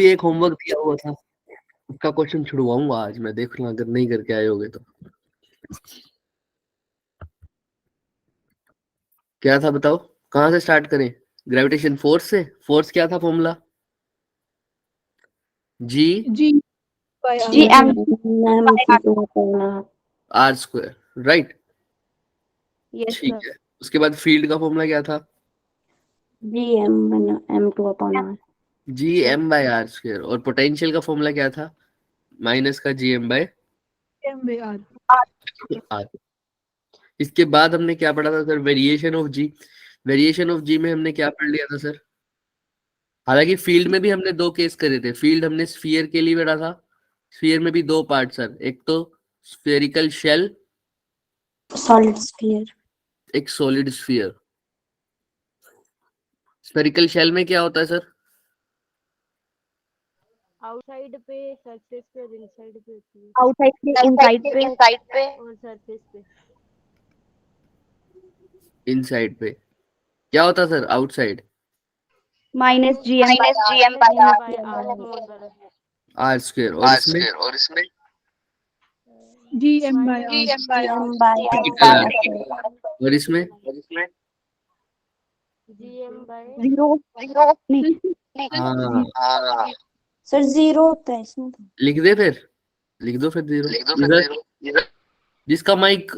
एक होमवर्क दिया हुआ था, उसका क्वेश्चन छुड़वाऊंगा आज मैं, देख लूँ अगर नहीं करके आए होगे तो। क्या था बताओ, कहाँ से स्टार्ट करें? ग्रेविटेशन फोर्स से। फोर्स क्या था formula? G M R square, right. Yes ठीक सर। है, उसके बाद फील्ड का फॉर्मूला क्या था? GM G M by R square. और पोटेंशियल का फॉर्मूला क्या था? माइनस का जी एम बाय आर। इसके बाद हमने क्या पढ़ा था sir? Variation of g. Variation of g में हमने क्या पढ़ लिया था सर? हालांकि फील्ड में भी हमने दो केस करे थे। फील्ड हमने स्फीयर के लिए पढ़ा था। स्फीयर में भी दो पार्ट सर, एक तो स्फेरिकल शेल, सॉलिड स्फीयर। एक सॉलिड स्फीयर। स्फेरिकल शेल में क्या होता है सर? आउटसाइड पे, सरफेस पे और इनसाइड पे होती है। आउटसाइड पे, इनसाइड पे और सरफेस पे। इनसाइड पे क्या होता है sir? Outside minus GM by R small बड़ा। R square. और इसमें GM बाय कैपिटल आर। और इसमें GM बाय जीरो नहीं हाँ, सर, जीरो होता है इसमें तो। लिख दे फिर, लिख दो फिर जीरो। इधर जिसका माइक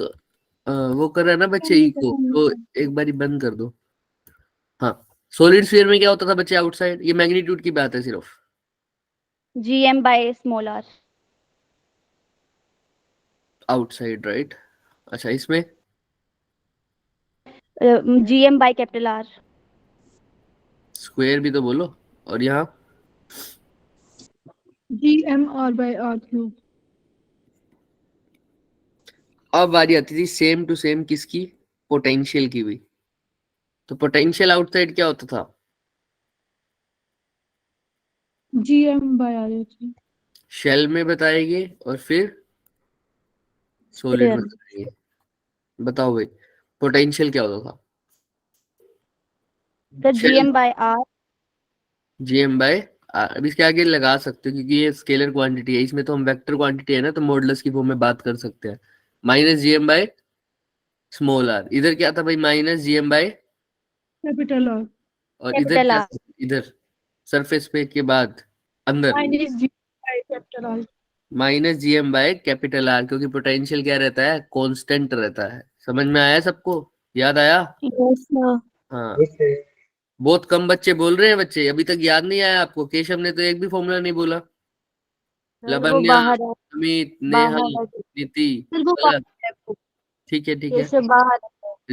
वो कर रहा है ना बच्चे इको, तो एक बारी बंद कर दो। हाँ, सॉलिड स्फीयर में क्या होता था बच्चे? आउटसाइड। ये मैग्नीट्यूड की बात है सिर्फ। GM by small R. Outside, right. अच्छा, इसमें GM by capital R. Square भी तो बोलो। और यहाँ GM बाय आर क्यूब। अब बारी आती थी सेम टू सेम किसकी? पोटेंशियल की भी। तो पोटेंशियल आउटसाइड क्या होता था? GM by are. शेल में बताएंगे और फिर सॉलिड में बताएंगे। बताओ भाई, पोटेंशियल क्या होता था? Sir GM by R. GM by R. अब इसके आगे लगा सकते हो क्योंकि ये स्केलर क्वांटिटी है, इसमें तो हम वेक्टर क्वांटिटी है ना, तो मॉडुलस की फॉर्म में बात कर सकते हैं। Minus GM by small R. इधर क्या था भाई? Minus GM by capital R. और इधर कैपिटल क्या आर। था? इधर सरफेस पे के बाद अंदर minus G by capital R. Minus GM by capital R, क्योंकि पोटेंशियल क्या रहता है? कांस्टेंट रहता है। समझ में आया सबको? याद आया? Yes sir. हाँ। बहुत कम बच्चे बोल रहे हैं। बच्चे अभी तक याद नहीं आया आपको? केशव ने तो एक भी फॉर्मूला नहीं बोला। सर वो लवन्या, बाहर है। अमित, नेहा, बाहर है। नीति, सर वो गलत। बाहर है। ठीक है, ठीक है। कैसे बाहर है?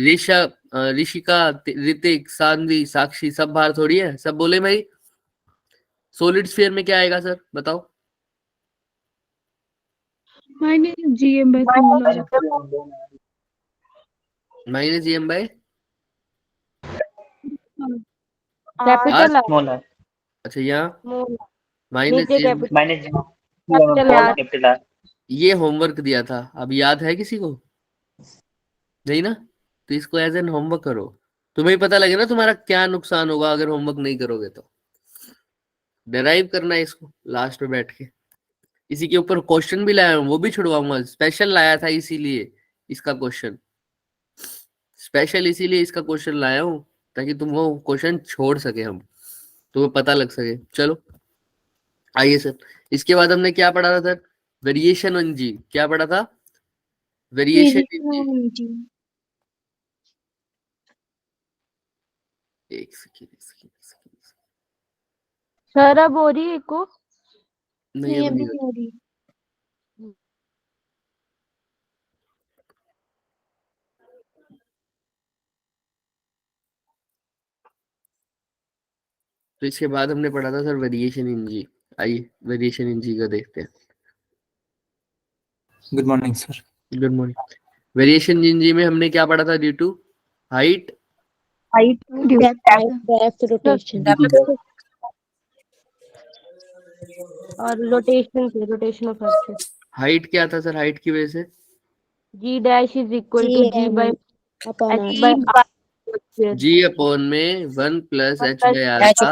ऋषभ, ऋषिका, ऋतिक, सानवी, साक्षी सब बाहर थोड़ी है। सब बोले भाई। सॉलिड स्फीयर में क्या आएगा सर? बताओ। Minus GM by small R. Minus GM by capital R. Small R. अच्छा, यहाँ स्मॉल माइनस नीचे GM. Minus capital R. Capital R. ये होमवर्क दिया था, अब याद है किसी को? नहीं ना? तो इसको एज एन होमवर्क करो। तुम्हें ही पता लगे ना तुम्हारा क्या नुकसान होगा अगर होमवर्क नहीं करोगे तो। डिराइव करना है इसको लास्ट में बैठ के। इसी के ऊपर क्वेश्चन भी लाया हूँ, वो भी छुड़वाऊंगा। स्पेशल लाया था इसीलिए इसका क्वेश्चन, स्पेशल इसीलिए इसका क्वेश्चन लाया हूँ ताकि तुम वो क्वेश्चन छोड़ सके, हम तुम्हें पता लग सके। चलो आइए सर, इसके बाद हमने क्या पढ़ा था सर? वेरिएशन ऑन जी। क्या पढ़ा था? वेरिएशन इन जी। एक सेकेंड, एक सेकेंड, एक सेकेंड। सर अब हो रही है को? नहीं, अब नहीं हो रही। तो इसके बाद हमने पढ़ा था सर वेरिएशन इन जी। आइए वेरिएशन इन जी का देखते हैं। Good morning sir. Good morning. Variation in जी में हमने क्या पढ़ा था? Due to height, depth, rotation और रोटेशन ऑफ अर्थ। हाइट क्या था सर? हाइट की वजह से G dash is equal to G bye upon H bye R ji upon में 1 प्लस एच बाय आर का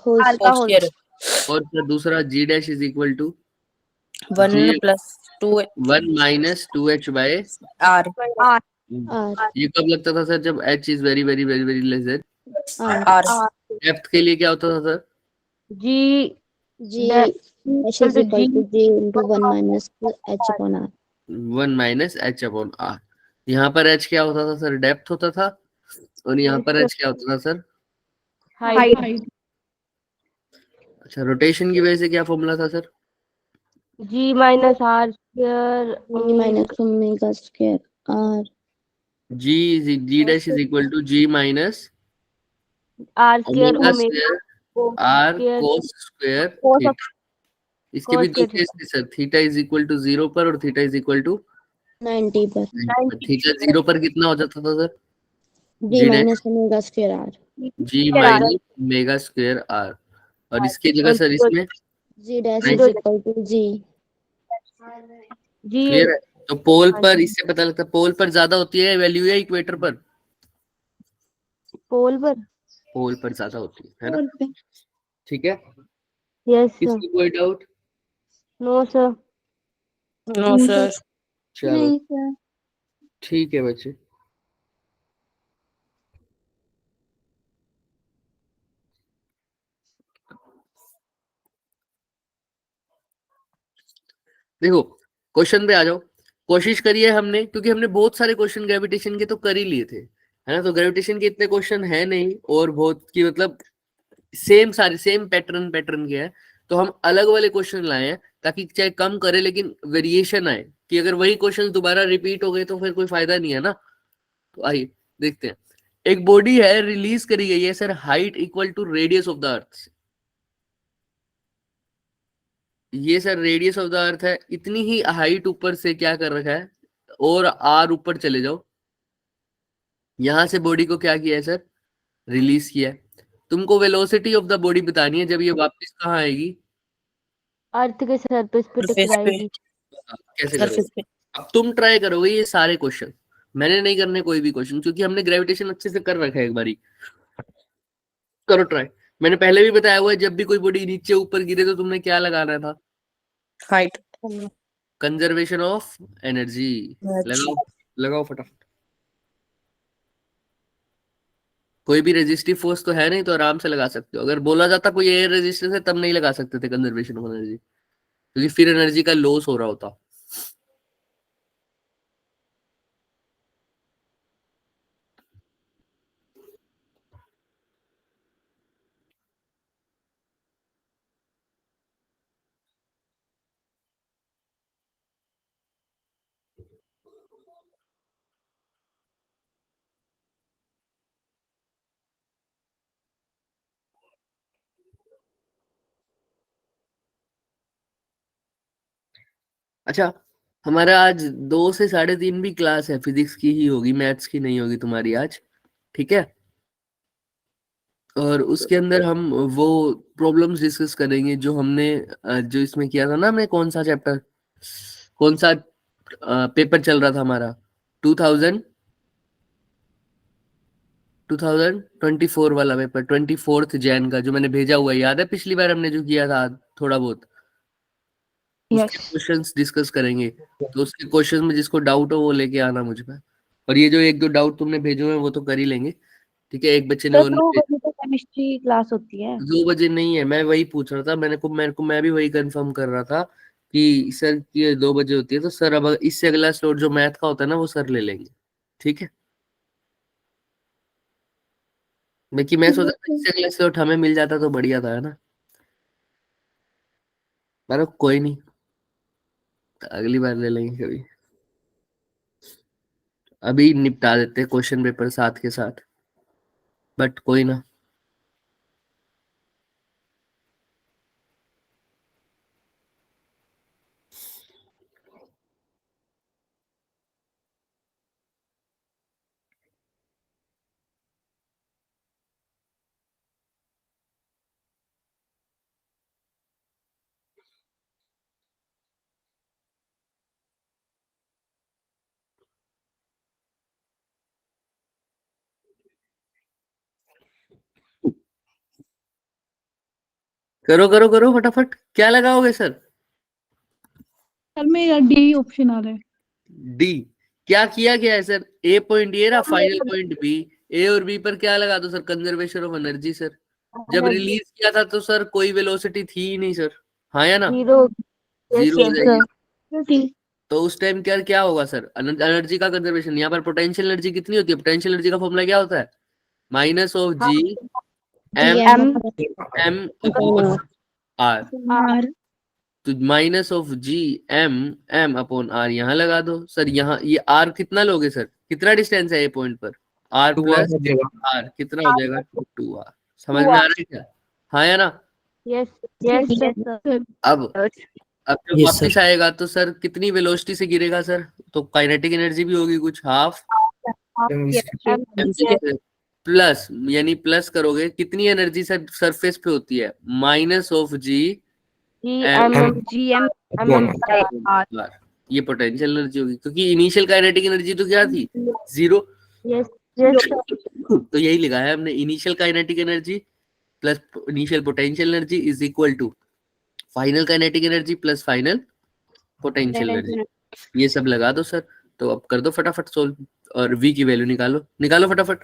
होल का होल स्क्वायर। और फिर दूसरा g dash is equal to 1 g plus 2 1 minus 2h by R R ये कब लगता था सर? जब h is very very very very less than. R depth के लिए क्या होता था sir? G G dash dash equal is to equal G to G into 1 minus h upon r. 1 minus h upon r। यहाँ पर h क्या होता था सर? डेप्थ होता था। और यहाँ पर h क्या होता था सर? height अच्छा, रोटेशन की वजह से क्या फॉर्मूला था sir? G minus R square G minus omega square r. g dash is equal to g minus R square omega omega square r square cos square cos of theta. इसके भी cos दो square case थे sir, theta is equal to 0 पर और theta is equal to 90 पर theta 0 पर कितना हो जाता था sir? G g dash minus omega square r. g minus omega square r। और इसकी जगह सर इसमें G dash Right. is equal to G. G clear है? तो पोल हाँ पर जी। इससे पता लगता है पोल पर ज्यादा होती है वैल्यू या इक्वेटर पर? पोल पर पोल पर ज्यादा होती है ना? ठीक है, यस सर किसी कोई doubt? No sir No sir चलो नहीं sir. ठीक है बच्चे। देखो क्वेश्चन पे आ जाओ। कोशिश करिए हमने, क्योंकि हमने बहुत सारे क्वेश्चन ग्रेविटेशन के तो कर ही लिए थे, है ना? तो ग्रेविटेशन के इतने क्वेश्चन है नहीं, और बहुत की मतलब सेम सारे सेम पैटर्न पैटर्न के हैं। तो हम अलग वाले क्वेश्चन लाए हैं ताकि चाहे कम करे लेकिन वेरिएशन आए, कि अगर वही क्वेश्चन दोबारा रिपीट हो गए तो फिर कोई फायदा नहीं है ना। तो आइए देखते हैं। एक बॉडी है, रिलीज करी गई है sir, height equal to radius of the earth. ये sir radius of the earth है, इतनी ही हाइट ऊपर से क्या कर रखा है, और आर ऊपर चले जाओ, यहां से बॉडी को क्या किया है सर? रिलीज किया है। तुमको वेलोसिटी ऑफ द बॉडी बतानी है जब ये वापस कहाँ आएगी। अर्थ के सरफेस पे surface पे टकराएगी कैसे करोगे? surface पे अब तुम ट्राई करोगे ये सारे क्वेश्चन, मैंने नहीं करने कोई भी क्वेश्चन, क्योंकि हमने ग्रेविटेशन अच्छे से कर रखा है एक बारी। करो ट्राई। मैंने पहले भी बताया हुआ है, जब भी कोई बॉडी नीचे ऊपर गिरे तो तुमने क्या लगाना था? height conservation of energy. लगाओ लगाओ फटाफट। कोई भी रेजिस्टिव फोर्स तो है नहीं, तो आराम से लगा सकते हो। अगर बोला जाता कोई एयर रेजिस्टेंस है तब नहीं लगा सकते थे कंजर्वेशन ऑफ एनर्जी, क्योंकि फिर एनर्जी का लॉस हो रहा होता। अच्छा, हमारा आज 2 से 3:30 भी क्लास है, फिजिक्स की ही होगी, मैथ्स की नहीं होगी तुम्हारी आज। ठीक है, और उसके अंदर हम वो प्रॉब्लम्स डिस्कस करेंगे जो हमने जो इसमें किया था ना। हमने कौन सा चैप्टर, कौन सा पेपर चल रहा था हमारा? 2000 2024 वाला पेपर, 24 जैन का, जो मैंने भेजा हुआ है, याद है पिछली बार हमने जो किया था थोड़ा बहुत? उसके यस क्वेश्चंस डिस्कस करेंगे। तो उसके क्वेश्चन में जिसको डाउट हो वो लेके आना मुझ पे। और ये जो एक दो डाउट तुमने भेजे हुए हैं वो तो कर ही लेंगे। ठीक है, एक बच्चे ने सर वो 2 बजे तो केमिस्ट्री क्लास होती है 2 बजे नहीं है, मैं वही पूछ रहा था। मेरे को मैं भी वही कंफर्म कर रहा था कि सर ये 2 बजे होती है, तो सर अब इससे अगला स्लॉट जो मैथ का होता है ना वो सर ले लेंगे। ठीक है, मैं सोचा था इससे अगला स्लॉट हमें मिल जाता तो बढ़िया था, है ना? पर कोई नहीं, अगली बार ले लेंगे कभी। अभी निपटा देते क्वेश्चन पेपर साथ के साथ, बट कोई ना। करो करो करो फटाफट, क्या लगाओगे सर? सर मेरा डी ऑप्शन आ रहा है। डी। क्या किया गया है सर? ए पॉइंट ये रहा, फाइनल पॉइंट बी। ए और बी पर क्या लगा दो sir? Conservation of energy sir. जब रिलीज किया था तो सर कोई वेलोसिटी थी ही नहीं सर, हाँ या ना? जीरो। जीरो हो yes, जाएगी। तो उस टाइम क्या क्या होगा सर? एनर्जी का कंजर्वेशन। यहाँ पर पोटेंशियल एनर्जी कितनी होती है? पोटेंशियल एनर्जी का फॉर्मूला क्या होता है? Minus of G M M upon R. R तो minus of G M M upon R यहाँ लगा दो सर। यहाँ ये आर कितना लोगे सर? कितना डिस्टेंस है ए पॉइंट पर? आर प्लस आर कितना हो जाएगा? 2r। समझ में आ रहा है क्या? हाँ या ना? Yes yes sir. अब जब वापस आएगा तो सर कितनी वेलोसिटी से गिरेगा सर? तो काइनेटिक एनर्जी भी होगी कुछ, हाफ प्लस, यानी प्लस करोगे कितनी एनर्जी सर सरफेस पे होती है? Minus of G R. ये पोटेंशियल एनर्जी होगी, क्योंकि इनिशियल काइनेटिक एनर्जी तो क्या थी? 0। यस तो यही लिखा है हमने, initial kinetic energy plus initial potential energy is equal to final kinetic energy plus final potential energy. ये सब लगा दो सर। तो अब कर दो फटाफट सोल्व, और v की वैल्यू निकालो, निकालो फटाफट।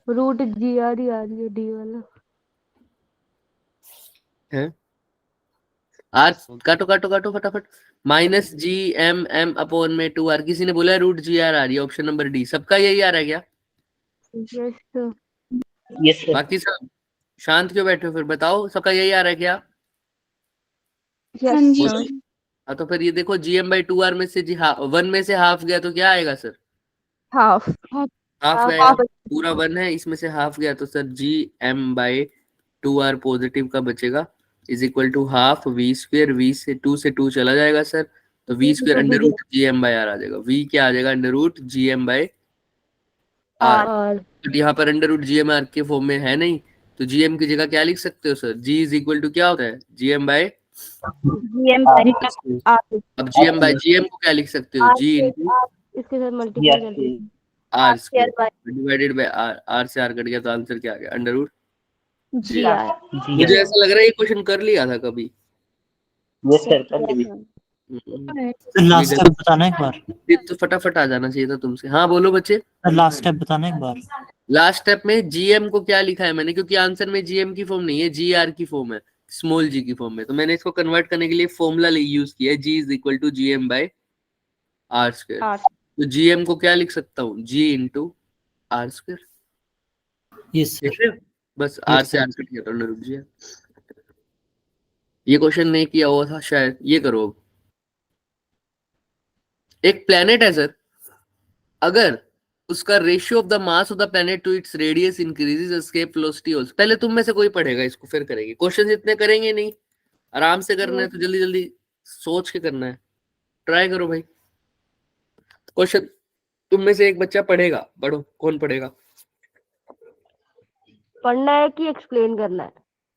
रूट जी आर ही आ रही है डी वाला। है आर, काटो काटो काटो फटाफट। Minus G M M upon में 2r। किसी ने बोला रूट जी आर आ रही है, ऑप्शन नंबर डी। सबका यही आ रहा है क्या? Yes sir. Yes sir. बाकी सब शांत क्यों बैठे हो? फिर बताओ, सबका यही आ रहा है क्या? हाँ जी बोलो। हाँ, तो फिर ये देखो GM/2r में से जी 1 में से हाफ गया तो क्या आएगा सर? हाफ हाफ गया, पूरा 1 है, इसमें से हाफ गया तो सर GM/2r पॉजिटिव का बचेगा is equal to half v square. v से 2 से 2 चला जाएगा सर, तो v square under root GM/r आ जाएगा। v क्या आ जाएगा? Under root GM/r। तो यहाँ पर अंडर रूट GM/r के फॉर्म में है नहीं, तो GM की जगह क्या लिख सकते हो sir? g is equal to क्या होता है? GM/r। अब GM/GM को क्या लिख सकते हो? g इंटू इसके साथ मल्टीप्लाई कर दीजिए। r square divided by r। r से r कट गया तो आंसर क्या आ गया? Under root G R. मुझे ऐसा लग रहा है ये क्वेश्चन कर लिया था कभी। यस सर कर ली। लास्ट स्टेप बताना एक बार। ये तो फटाफट आ जाना चाहिए था तुमसे। हाँ बोलो बच्चे। लास्ट स्टेप बताना एक बार। लास्ट स्टेप में GM को क्या लिखा है मैंने? क्योंकि आंसर में GM की फॉर्म नहीं है, GR की फॉर्म है, स्मॉल g की फॉर्म में। तो मैंने इसको कन्वर्ट करने के लिए फॉर्मूला यूज किया है, g is equal to GM/r square. तो GM को क्या लिख सकता हूँ? g into r square. Yes बस r से r कट गया तो अंडर रूट g। ये क्वेश्चन नहीं किया हुआ था शायद, ये करो। अब एक प्लेनेट है सर, अगर उसका ratio of the mass of the planet to its radius increases, escape velocity also. पहले तुम में से कोई पढ़ेगा इसको, फिर करेंगे। क्वेश्चन इतने करेंगे नहीं, आराम से करना है, तो जल्दी जल्दी सोच के करना है। ट्राई करो भाई। क्वेश्चन तुम में से एक बच्चा पढ़ेगा, पढ़ो। कौन पढ़ेगा? पढ़ना है कि एक्सप्लेन करना है?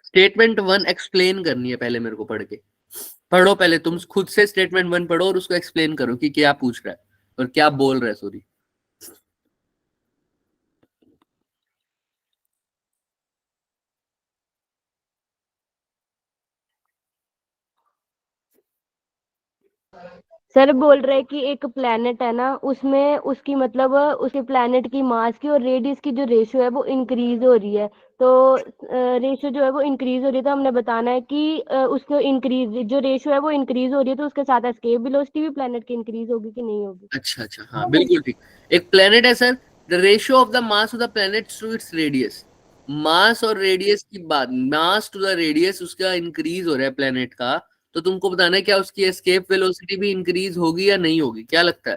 स्टेटमेंट 1 एक्सप्लेन करनी है पहले मेरे को पढ़ के। पढ़ो पहले तुम खुद से स्टेटमेंट 1 पढ़ो और उसको एक्सप्लेन करो कि क्या पूछ रहा है और क्या बोल रहा है। सॉरी। सर बोल रहे कि एक प्लेनेट है ना, उसमें उसकी मतलब उसके प्लेनेट की मास की और रेडियस की जो रेशियो है वो इंक्रीज हो रही है। तो रेशियो जो है वो इंक्रीज हो रही है, तो हमने बताना है कि उसको इंक्रीज जो रेशियो है वो इंक्रीज हो रही है, तो उसके साथ एस्केप वेलोसिटी भी प्लेनेट की इंक्रीज होगी कि नहीं होगी? अच्छा अच्छा, हाँ बिल्कुल ठीक। एक प्लेनेट है sir, the ratio of the mass of the planet to its radius. Mass और रेडियस की बात, मास टू द रेडियस उसका इंक्रीज हो रहा है प्लेनेट का, तो तुमको बताना है क्या उसकी एस्केप वेलोसिटी भी इंक्रीज होगी या नहीं होगी? क्या लगता है?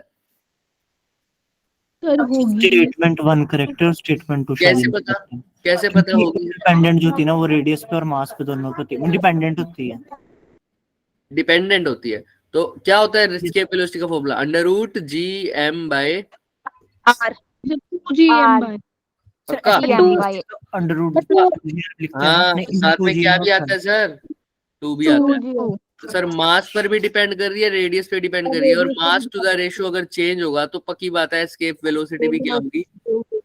सर होगी। स्टेटमेंट 1 करेक्ट है और स्टेटमेंट 2 कैसे पता? कैसे पता होगी? डिपेंडेंट जो होती है ना वो रेडियस पे और मास पे दोनों पे डिपेंडेंट होती है। डिपेंडेंट होती है। तो क्या होता है एस्केप वेलोसिटी का formula? Under root GM/r। G M by पक्का? अंडर रूट हाँ, साथ में क्या भी आता है सर? 2 भी आता है। तो सर मास पर भी डिपेंड कर रही है, रेडियस पे डिपेंड कर रही है, और मास टू द रेशियो अगर चेंज होगा तो पक्की बात है एस्केप वेलोसिटी भी क्या होगी?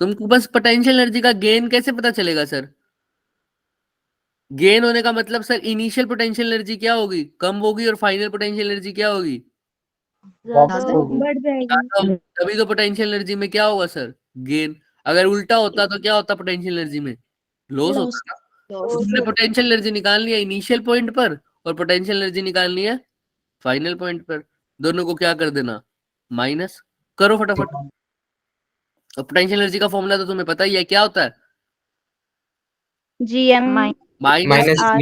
तुमको बस पोटेंशियल एनर्जी का गेन कैसे पता चलेगा सर? गेन होने का मतलब सर इनिशियल पोटेंशियल एनर्जी क्या होगी, कम होगी, और फाइनल पोटेंशियल एनर्जी क्या होगी, ज्यादा होगी। बढ़ जाएगी। ज्यादा होगी। तभी तो पोटेंशियल एनर्जी में क्या होगा सर, गेन। अगर उल्टा होता तो क्या होता पोटेंशियल एनर्जी में, लॉस होता लॉस। ना। तो तुमने पोटेंशियल एनर्जी निकालनी है इनिशियल पॉइंट पर, और पोटेंशियल एनर्जी निकालनी है फाइनल पॉइंट पर। दोनों को क्या कर देना, माइनस करो फटाफट। और पोटेंशियल एनर्जी का फॉर्मूला तो तुम्हें पता ही है, क्या होता है, GM minus minus R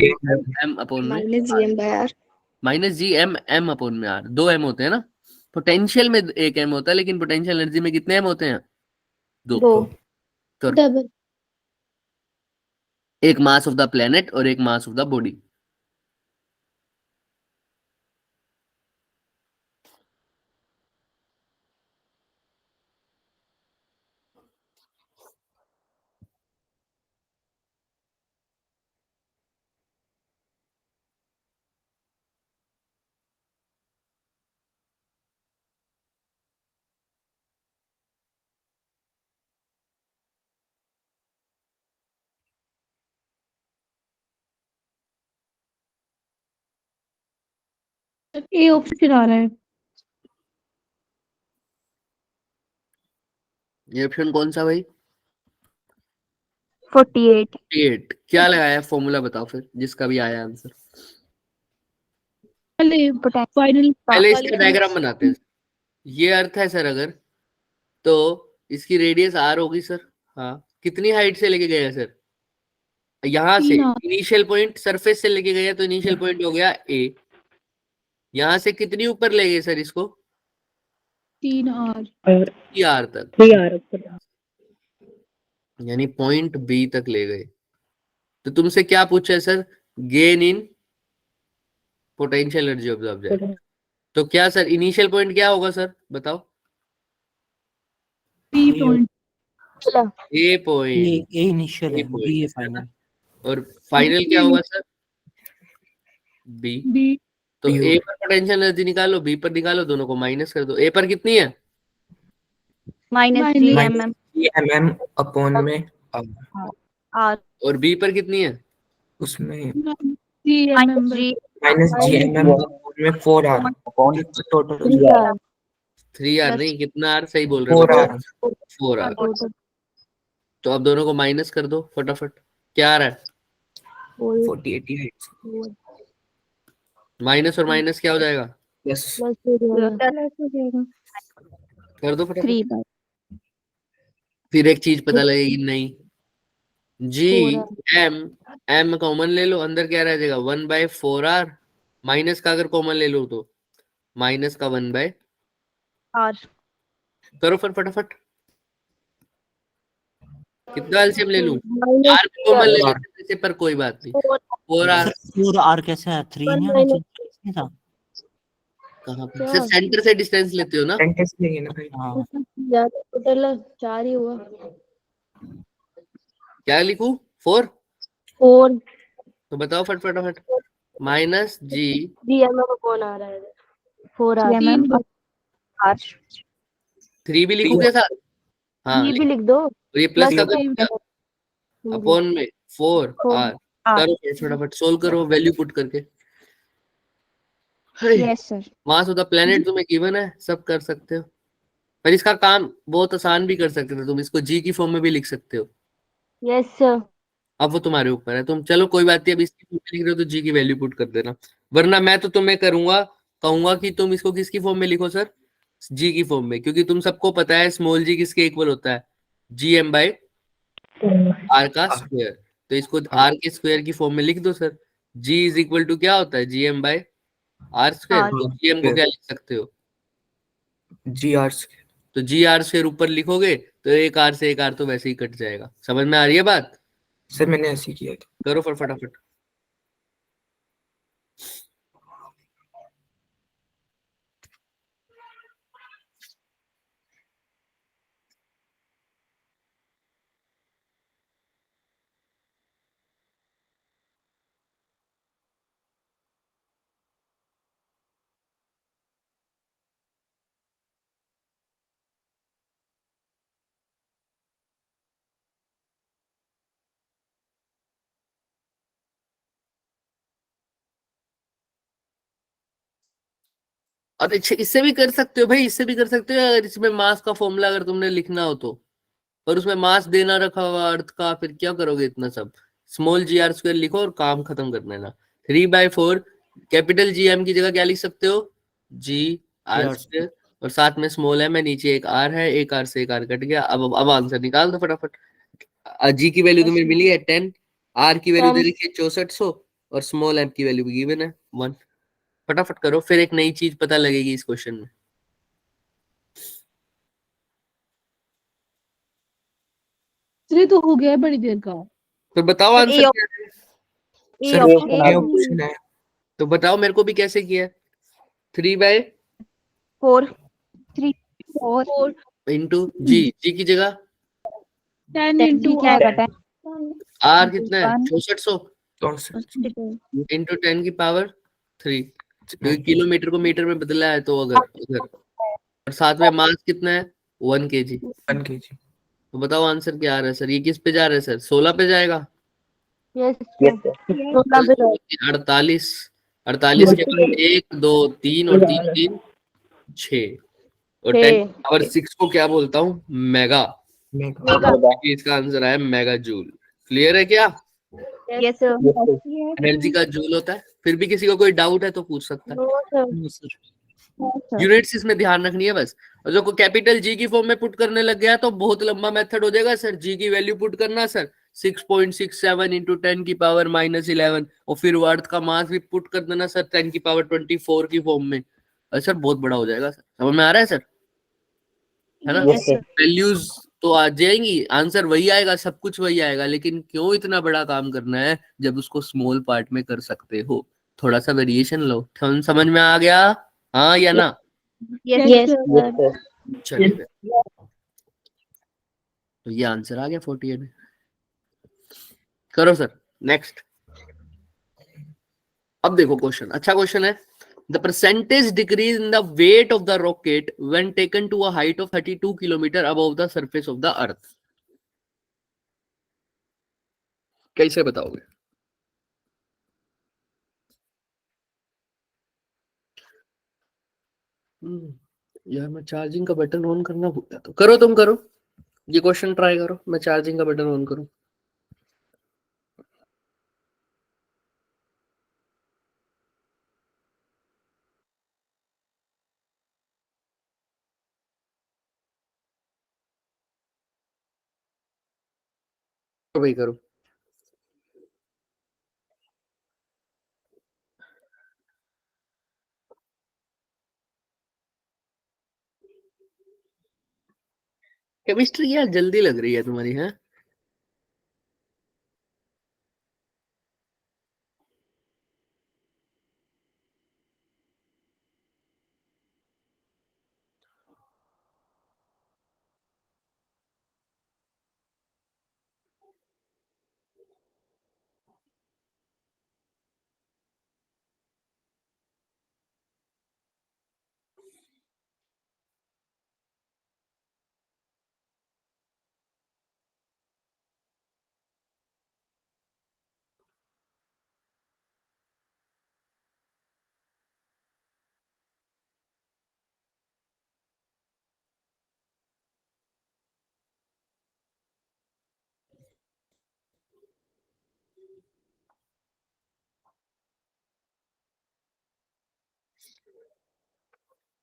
M upon में minus GM by R. Minus G M M upon में आर। दो एम होते हैं ना, पोटेंशियल में एक एम होता है, लेकिन पोटेंशियल एनर्जी में कितने एम होते हैं, दो। 2 करो। डबल। एक मास ऑफ द प्लेनेट और एक mass of the body. A option आ रहा है। ये ऑप्शन कौन सा भाई, 48 8। क्या लगाया फॉर्मूला बताओ फिर, जिसका भी आया आंसर। पहले फाइनल पहले इसका डायग्राम बनाते हैं। ये अर्थ है सर, अगर तो इसकी रेडियस आर होगी सर। हाँ, कितनी हाइट से लेके गए हैं सर, यहां से 3 R इनिशियल पॉइंट सरफेस से लेके गए हैं, तो इनिशियल पॉइंट हो गया ए। यहां से कितनी ऊपर ले गए सर इसको, 3 R आर तक, 3R यानी पॉइंट बी तक ले गए। तो तुमसे क्या पूछा है sir, gain in potential energy of the object. तो क्या सर इनिशियल पॉइंट क्या होगा सर, बताओ। P point A point, A initial A है, बी है पॉइंट है ना, फाइनल। और फाइनल क्या होगा सर, बी। B तो बी ए पर पोटेंशियल एनर्जी निकालो, बी पर निकालो, दोनों को माइनस कर दो। ए पर कितनी है, माइनस माइनस GM अपॉन में R और बी पर कितनी है, उसमें GM minus G minus GM upon में 4R अपॉन टोटल हो 3 जाएगा। R 3 आर प्लस नहीं, कितना आर सही बोल रहे हो, 4R 4 आर। तो अब दोनों को माइनस कर दो फटाफट, क्या आ रहा है, 48 माइनस और माइनस क्या हो जाएगा, प्लस प्लस हो जाएगा। कर दो फटाफट। 3 फिर एक चीज पता लगेगी, नहीं, जी एम, एम कॉमन ले लो, अंदर क्या रह जाएगा, 1/4R। माइनस का अगर कॉमन ले लो तो माइनस का 1/, R करो फिर फटाफट। कितना एलसीएम ले लूं, आर भी कॉमन ले लेते थे, पर कोई बात नहीं। 4R 4R कैसे है, 3 नहीं आना चाहिए, नहीं था। कहाँ पर सिर्फ सेंटर से डिस्टेंस लेते हो ना, सेंटेंस लेंगे ना भाई। हाँ टोटल 4 ही हुआ। क्या लिखूं, 4। 4 तो बताओ फट फटाफट, माइनस जी, GM में कौन आ रहा है, 4 आ रहा है। GM R 3 भी लिखू क्या साथ, हाँ ये भी लिख दो, और ये प्लस प्लस का Three कर अपॉन में 4R। R करो फटाफट, सोल्व करो वैल्यू पुट करके। Yes sir mass of the planet तुम्हें गिवन है, सब कर सकते हो। पर इसका काम बहुत आसान भी कर सकते थे, तुम इसको जी की फॉर्म में भी लिख सकते हो। Yes sir. अब वो तुम्हारे ऊपर है, तुम चलो कोई बात नहीं, अब इसकी फॉर्म में लिख रहे हो तो जी की वैल्यू पुट कर देना। वरना मैं तो तुम्हें करूंगा, कहूंगा कि तुम इसको किसकी फॉर्म में लिखो सर, जी की फॉर्म में, क्योंकि तुम सबको पता है स्मॉल जी किसके इक्वल होता है, GM/R का स्क्वायर। तो इसको आर के स्क्वायर की फॉर्म में लिख दो sir. G is equal to क्या होता है, GM/R स्क्वायर। R तो जीएम को क्या लिख सकते हो, GR तो GR स्क्वायर ऊपर लिखोगे तो एक आर से एक आर तो वैसे ही कट जाएगा। समझ में आ रही है बात, सर मैंने ऐसे ही किया था। करो फटाफट। और इससे भी कर सकते हो भाई, इससे भी कर सकते हो अगर इसमें मास का फॉर्मूला अगर तुमने लिखना हो तो, पर उसमें मास देना रखा हुआ अर्थ का, फिर क्या करोगे इतना सब। स्मॉल जी आर स्क्वायर लिखो और काम खत्म कर देना। 3/4 कैपिटल जी एम की जगह क्या लिख सकते हो, जी आर स्क्वायर, और साथ में स्मॉल एम है, नीचे एक आर है, एक आर से एक आर कट गया। अब आंसर निकाल दो फटाफट। जी की वैल्यू तुम्हें मिली है 10, आर की वैल्यू दे रखी है 6400, और स्मॉल एम की वैल्यू गिवन है 1। फटाफट करो, फिर एक नई चीज पता लगेगी इस क्वेश्चन में। ये तो हो गया है बड़ी देर का। तो बताओ आंसर क्या है। सर A ऑप्शन है। तो बताओ मेरे को भी कैसे किया। 4 4 इंटू जी, जी की जगह 10 10 into क्या R. आएगा? 10 आर कितना है 6400 64 इंटू 10 की पावर 3, क्योंकि किलोमीटर को मीटर में बदला है तो अगर और साथ में मास कितना है 1 kg। 1 kg। तो बताओ आंसर क्या आ रहा है सर, ये किस पे जा रहा है सर, 16 पे जाएगा। यस 48 48 के बाद 1 2 3 और 3 3 6, और 10 पावर 6 को क्या बोलता हूँ, मेगा। इसका आंसर है मेगा जूल। क्लियर है क्या। यस सर एनर्जी का जूल होता है। फिर भी किसी को कोई डाउट है तो पूछ सकता है। यूनिट्स इसमें ध्यान रखनी है बस। और जो कैपिटल जी की फॉर्म में पुट करने लग गया तो बहुत लंबा मेथड हो जाएगा सर। जी की वैल्यू पुट करना सर 6.67 इंटू 10 की पावर -11, और फिर अर्थ का मास भी पुट कर देना सर 10 की पावर 24 की फॉर्म में। सर बहुत बड़ा हो जाएगा सर, समझ में आ रहा है सर, है ना। वैल्यूज तो आ जाएंगी, आंसर वही आएगा, सब कुछ वही आएगा, लेकिन क्यों इतना बड़ा काम करना है जब उसको स्मॉल पार्ट में कर सकते हो। थोड़ा सा वेरिएशन लो। समझ में आ गया, हाँ या ना। यस चलिए तो ये आंसर आ गया 48। करो सर नेक्स्ट। अब देखो क्वेश्चन, अच्छा क्वेश्चन है। The percentage decrease in the weight of the rocket when taken to a height of 32 kilometer above the surface of the earth. कैसे बताओगे। यार मैं चार्जिंग का बटन ऑन करना भूल गया, तो करो तुम करो ये क्वेश्चन ट्राई करो, मैं चार्जिंग का बटन ऑन करूं। तो भाई करो। केमिस्ट्री यार जल्दी लग रही है तुम्हारी, है।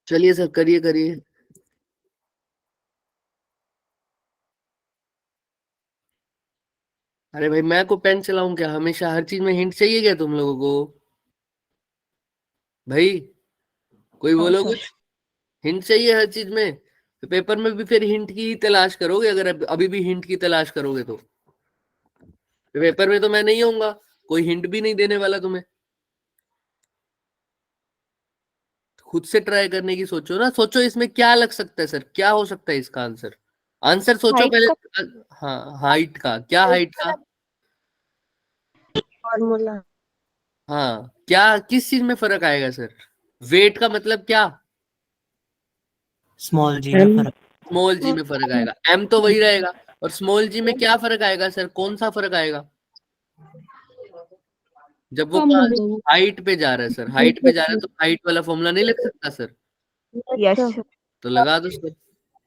चलिए सर करिए करिए। अरे भाई मैं को पेन चलाऊं क्या, हमेशा हर चीज में हिंट चाहिए क्या तुम लोगों को भाई। कोई बोलो कुछ, हिंट चाहिए हर चीज में। तो पेपर में भी फिर हिंट की ही तलाश करोगे, अगर अभी भी हिंट की तलाश करोगे तो पेपर में तो मैं नहीं होऊंगा, कोई हिंट भी नहीं देने वाला तुम्हें। खुद से ट्राई करने की सोचो ना, सोचो इसमें क्या लग सकता है सर, क्या हो सकता है इसका आंसर। आंसर सोचो Height पहले। हाँ हाइट का, क्या हाइट का। फॉर्मूला हाँ क्या, किस चीज में फर्क आएगा सर। वेट का मतलब क्या, स्मॉल जी में फर्क। स्मॉल जी में फर्क आएगा। एम तो वही रहेगा, और स्मॉल जी में क्या फर्क आएगा सर, कौन सा फर्क आएगा। जब वो कम हो गई। हाइट पे जा रहा है सर, हाइट पे जा रहा है तो हाइट वाला फॉर्मूला नहीं लग सकता सर। Yes. तो लगा दो सर,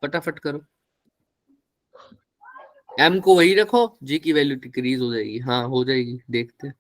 फटाफट करो। m को वही रखो, g की वैल्यू डिक्रीज हो जाएगी। हाँ हो जाएगी, देखते हैं।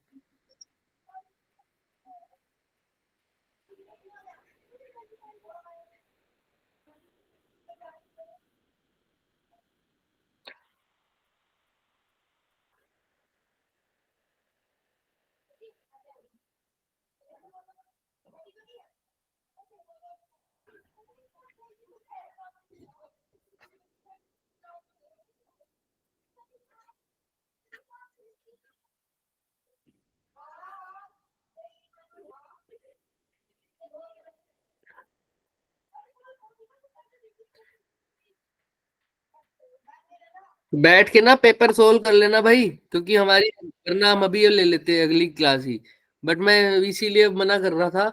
बैठ के ना पेपर सोल्व कर लेना भाई, क्योंकि हमारी, वरना हम अभी ये ले लेते हैं अगली क्लास ही। बट मैं इसीलिए मना कर रहा था।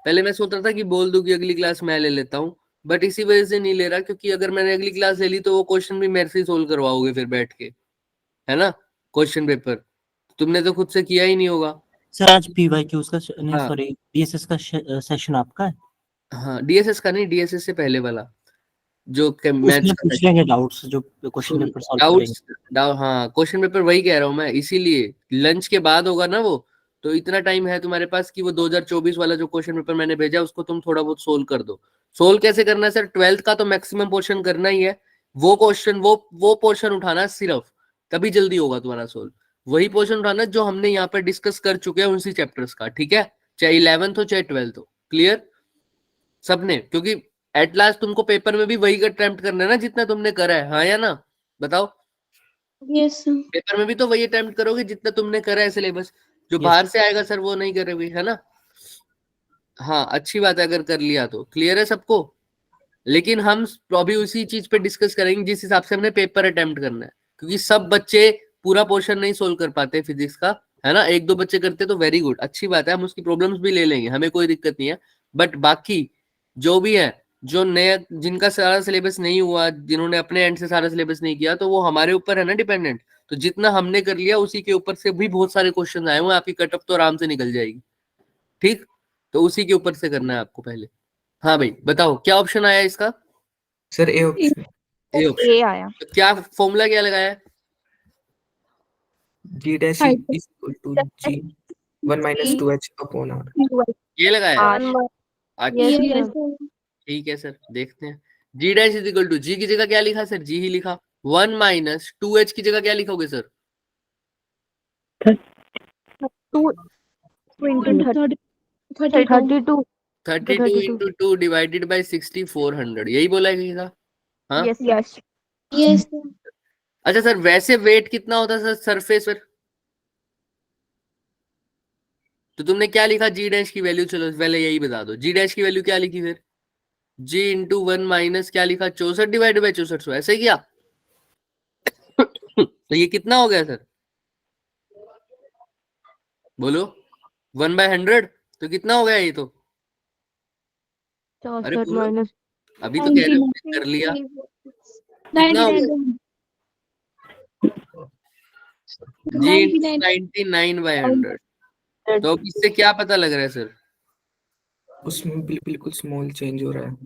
पहले मैं सोच रहा था कि बोल दूं कि अगली क्लास मैं ले लेता हूँ, बट इसी वजह से नहीं ले रहा, क्योंकि अगर मैंने अगली क्लास ले ली तो वो क्वेश्चन भी मेरे से सोल्व करवाओगे फिर बैठ के, है ना। क्वेश्चन पेपर तुमने तो खुद से किया ही नहीं होगा। सर आज PYQs का नहीं, हाँ। सॉरी, DSS का सेशन आपका है? हाँ डीएसएस का नहीं, डीएसएस से पहले वाला जो मैथ्स उसमें का पूछ लेंगे डाउट्स, जो क्वेश्चन पेपर सॉल्व करेंगे। डाउट्स, हाँ क्वेश्चन पेपर वही कह रहा हूँ मैं, इसीलिए लंच के बाद होगा ना वो। तो इतना टाइम है तुम्हारे पास कि वो 2024 वाला जो क्वेश्चन पेपर मैंने भेजा उसको तुम थोड़ा बहुत सोल्व कर दो। सोल्व कैसे करना है सर, 12th का तो मैक्सिमम पोर्शन करना ही है। वो क्वेश्चन वो पोर्शन उठाना है सिर्फ, तभी जल्दी होगा तुम्हारा सोल्व। वही पोर्शन उठाना जो हमने यहाँ पर डिस्कस कर चुके हैं उसी चैप्टर्स का, ठीक है। चाहे 11th हो चाहे 12th हो, क्लियर सबने। क्योंकि एट लास्ट तुमको पेपर में भी वही अटेम्प्ट करना है ना जितना तुमने करा है, हाँ या ना, बताओ। Yes sir. पेपर में भी तो वही अटेम्प्ट करोगे जितना तुमने करा है सिलेबस। जो Yes. बाहर से आएगा सर वो नहीं करोगे, है ना। हाँ अच्छी बात है अगर कर लिया तो, क्लियर है सबको। लेकिन हम अभी उसी चीज पे डिस्कस करेंगे जिस हिसाब से हमने पेपर अटेम्प्ट करना है, क्योंकि सब बच्चे पूरा पोर्शन नहीं सोल्व कर पाते फिजिक्स का, है ना। एक दो बच्चे करते तो वेरी गुड, अच्छी बात है, हम उसकी प्रॉब्लम्स भी ले लेंगे, हमें कोई दिक्कत नहीं है। बट बाकी जो भी है, जो नया जिनका सारा सिलेबस नहीं हुआ, जिन्होंने अपने एंड से सारा सिलेबस नहीं किया, तो वो हमारे ऊपर है ना डिपेंडेंट। तो जितना हमने कर लिया उसी के ऊपर से भी बहुत सारे क्वेश्चन आए हुए, आपकी कट ऑफ तो आराम से निकल जाएगी, ठीक। तो उसी के ऊपर से करना है आपको पहले। हाँ भाई बताओ क्या ऑप्शन आया इसका। Sir A option. A option. A आया। तो क्या फॉर्मूला क्या लगाया है। G dash Hi. is equal to G 1 minus 2H upon R. ये लगाया है। R। अच्छा yes Yes, yes sir. Sir. ठीक है सर, देखते हैं। जी डैश इज इक्वल टू, जी की जगह क्या लिखा सर, जी ही लिखा। 1 माइनस 2H की जगह क्या लिखोगे sir. 2 into 30। 32 32 into 2 divided by 6400, यही बोला है किसी का। हाँ Yes, yes। Yes sir. अच्छा सर, वैसे वेट कितना होता है सर सरफेस पर। तो तुमने क्या लिखा जी डैश की वैल्यू, चलो पहले यही बता दो, जी डैश की वैल्यू क्या लिखी फिर। जी इंटू 1 माइनस क्या लिखा, 64 डिवाइडेड बाई 6400, ऐसे ही किया। तो ये कितना हो गया सर, बोलो। 1/100 तो कितना हो गया ये तो। अरे 64 बोलो, माइनस अभी तो कह रहे हो कर लिया। कितना हो गया जी इंटू 99/100। तो अब इससे क्या पता लग रहा है सर। उसमें बिल्कुल स्मॉल चेंज हो रहा है।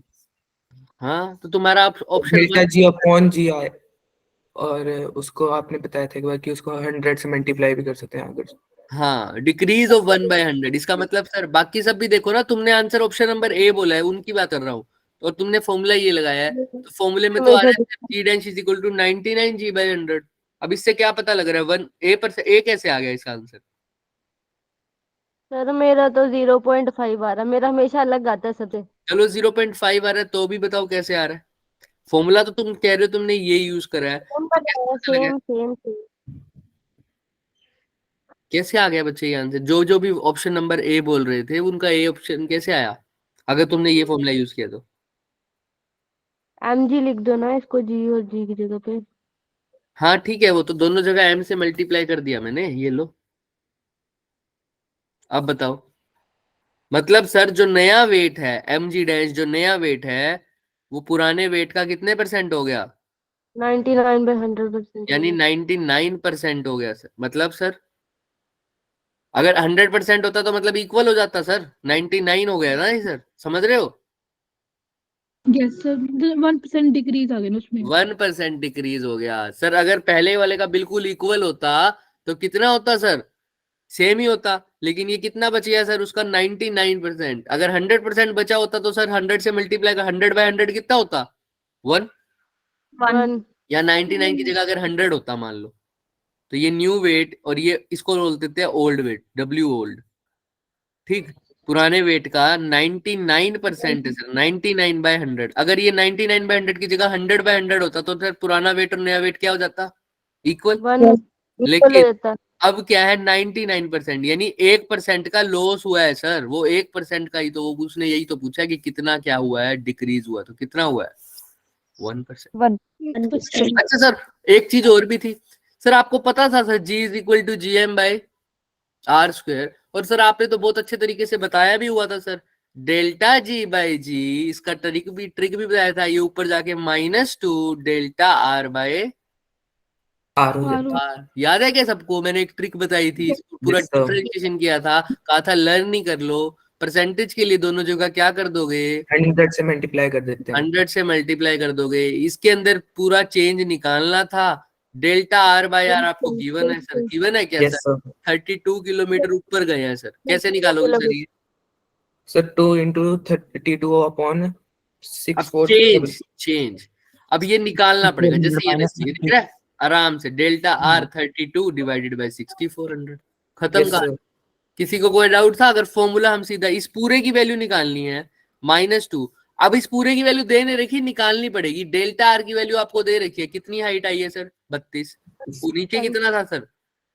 हाँ तो तुम्हारा option delta G upon G आए, और उसको आपने बताया था एक बार कि उसको 100 से मल्टीप्लाई भी कर सकते हैं अगर। हाँ डिक्रीज ऑफ 1/100, इसका मतलब सर बाकी सब भी देखो ना, तुमने आंसर ऑप्शन नंबर ए बोला है, उनकी बात कर रहा हूँ। और तुमने फॉर्मूला ये लगाया है, तो फॉर्मूले में तो आ रहा है g dash is equal to 99G/100। अब इससे क्या पता लग रहा है, 1 ए पर से ए कैसे आ गया इसका आंसर। सर मेरा तो 0.5 आ रहा, मेरा हमेशा अलग आता है सबसे। चलो 0.5 आ रहा है तो भी बताओ कैसे आ रहा है। फॉर्मूला तो तुम कह रहे हो तुमने ये यूज करा है, तो कैसे पता लगा है? सेम कैसे आ गया बच्चे ये आंसर, जो जो भी ऑप्शन नंबर ए बोल रहे थे उनका ए ऑप्शन कैसे आया, अगर तुमने ये फॉर्मूला यूज किया तो। mg लिख दो ना इसको, जी और जी की जगह पे। हाँ ठीक है, वो तो दोनों जगह एम से मल्टीप्लाई कर दिया मैंने, ये लो। अब बताओ, मतलब सर जो नया वेट है mg डैश, जो नया वेट है वो पुराने वेट का कितने परसेंट हो गया, 99/100%। यानी 99% हो गया सर। मतलब सर अगर 100% होता तो मतलब इक्वल हो जाता सर, 99 हो गया ना ये सर, समझ रहे हो। यस सर, 1% डिक्रीज आ गया ना उसमें। 1% डिक्रीज हो गया सर। अगर पहले वाले का बिल्कुल इक्वल होता तो कितना होता सर? सेम ही होता। लेकिन ये कितना बच गया सर उसका? 99%। अगर 100% बचा होता तो सर 100 से मल्टीप्लाई कर 100/100 कितना होता? 1। 1। या 99 की जगह अगर 100 होता मान लो, तो ये न्यू वेट और ये इसको बोलते थे ओल्ड वेट, डब्ल्यू ओल्ड। ठीक। पुराने वेट का 99% है सर, 99/100। अगर ये 99/100 की जगह 100/100 होता तो सर पुराना वेट और नया वेट क्या हो जाता? इक्वल। 1 इक्वल हो लेकिन जाता। अब क्या है? 99%, यानी 1% का लॉस हुआ है सर। वो 1% का ही तो वो उसने यही तो पूछा कि कितना क्या हुआ है, डिक्रीज हुआ, तो कितना हुआ है? 1%। 1%. अच्छा सर, एक चीज और भी थी सर। आपको पता था सर G=GM/R²? और सर आपने तो बहुत अच्छे तरीके से बताया भी हुआ था सर। ΔG/G इसका ट्रिक भी बताया था। ये ऊपर जाके -2 ΔR/R आर हो जाता याद है क्या सबको? मैंने एक ट्रिक बताई थी, इसको पूरा Yes, sir. डिफरेंशिएशन किया था, कहा था लर्न ही कर लो। परसेंटेज के लिए दोनों जगह क्या कर दोगे? 100 से मल्टीप्लाई कर देते हैं। 100 से मल्टीप्लाई कर दोगे। इसके अंदर पूरा चेंज निकालना था। ΔR/R आपको गिवन है सर, गिवन है क्या यस सर? सर। 32 किलोमीटर ऊपर गए हैं सर। कैसे निकालोगे सर ये? सर 2 × 32/6 अब 4 चेंज अब ये निकालना पड़ेगा। जैसे ये माइनस देखिए, दिख रहा है आराम से, ΔR32 डिवाइडेड बाई 6400। खत्म यस का। सर। किसी को कोई डाउट था? अगर फॉर्मूला हम सीधा इस पूरे की वैल्यू निकालनी है -2। अब इस पूरे की वैल्यू दे नहीं रखी, निकालनी पड़ेगी। ΔR की वैल्यू आपको दे रखी है, कितनी हाइट आई है सर? 32। नीचे कितना था सर?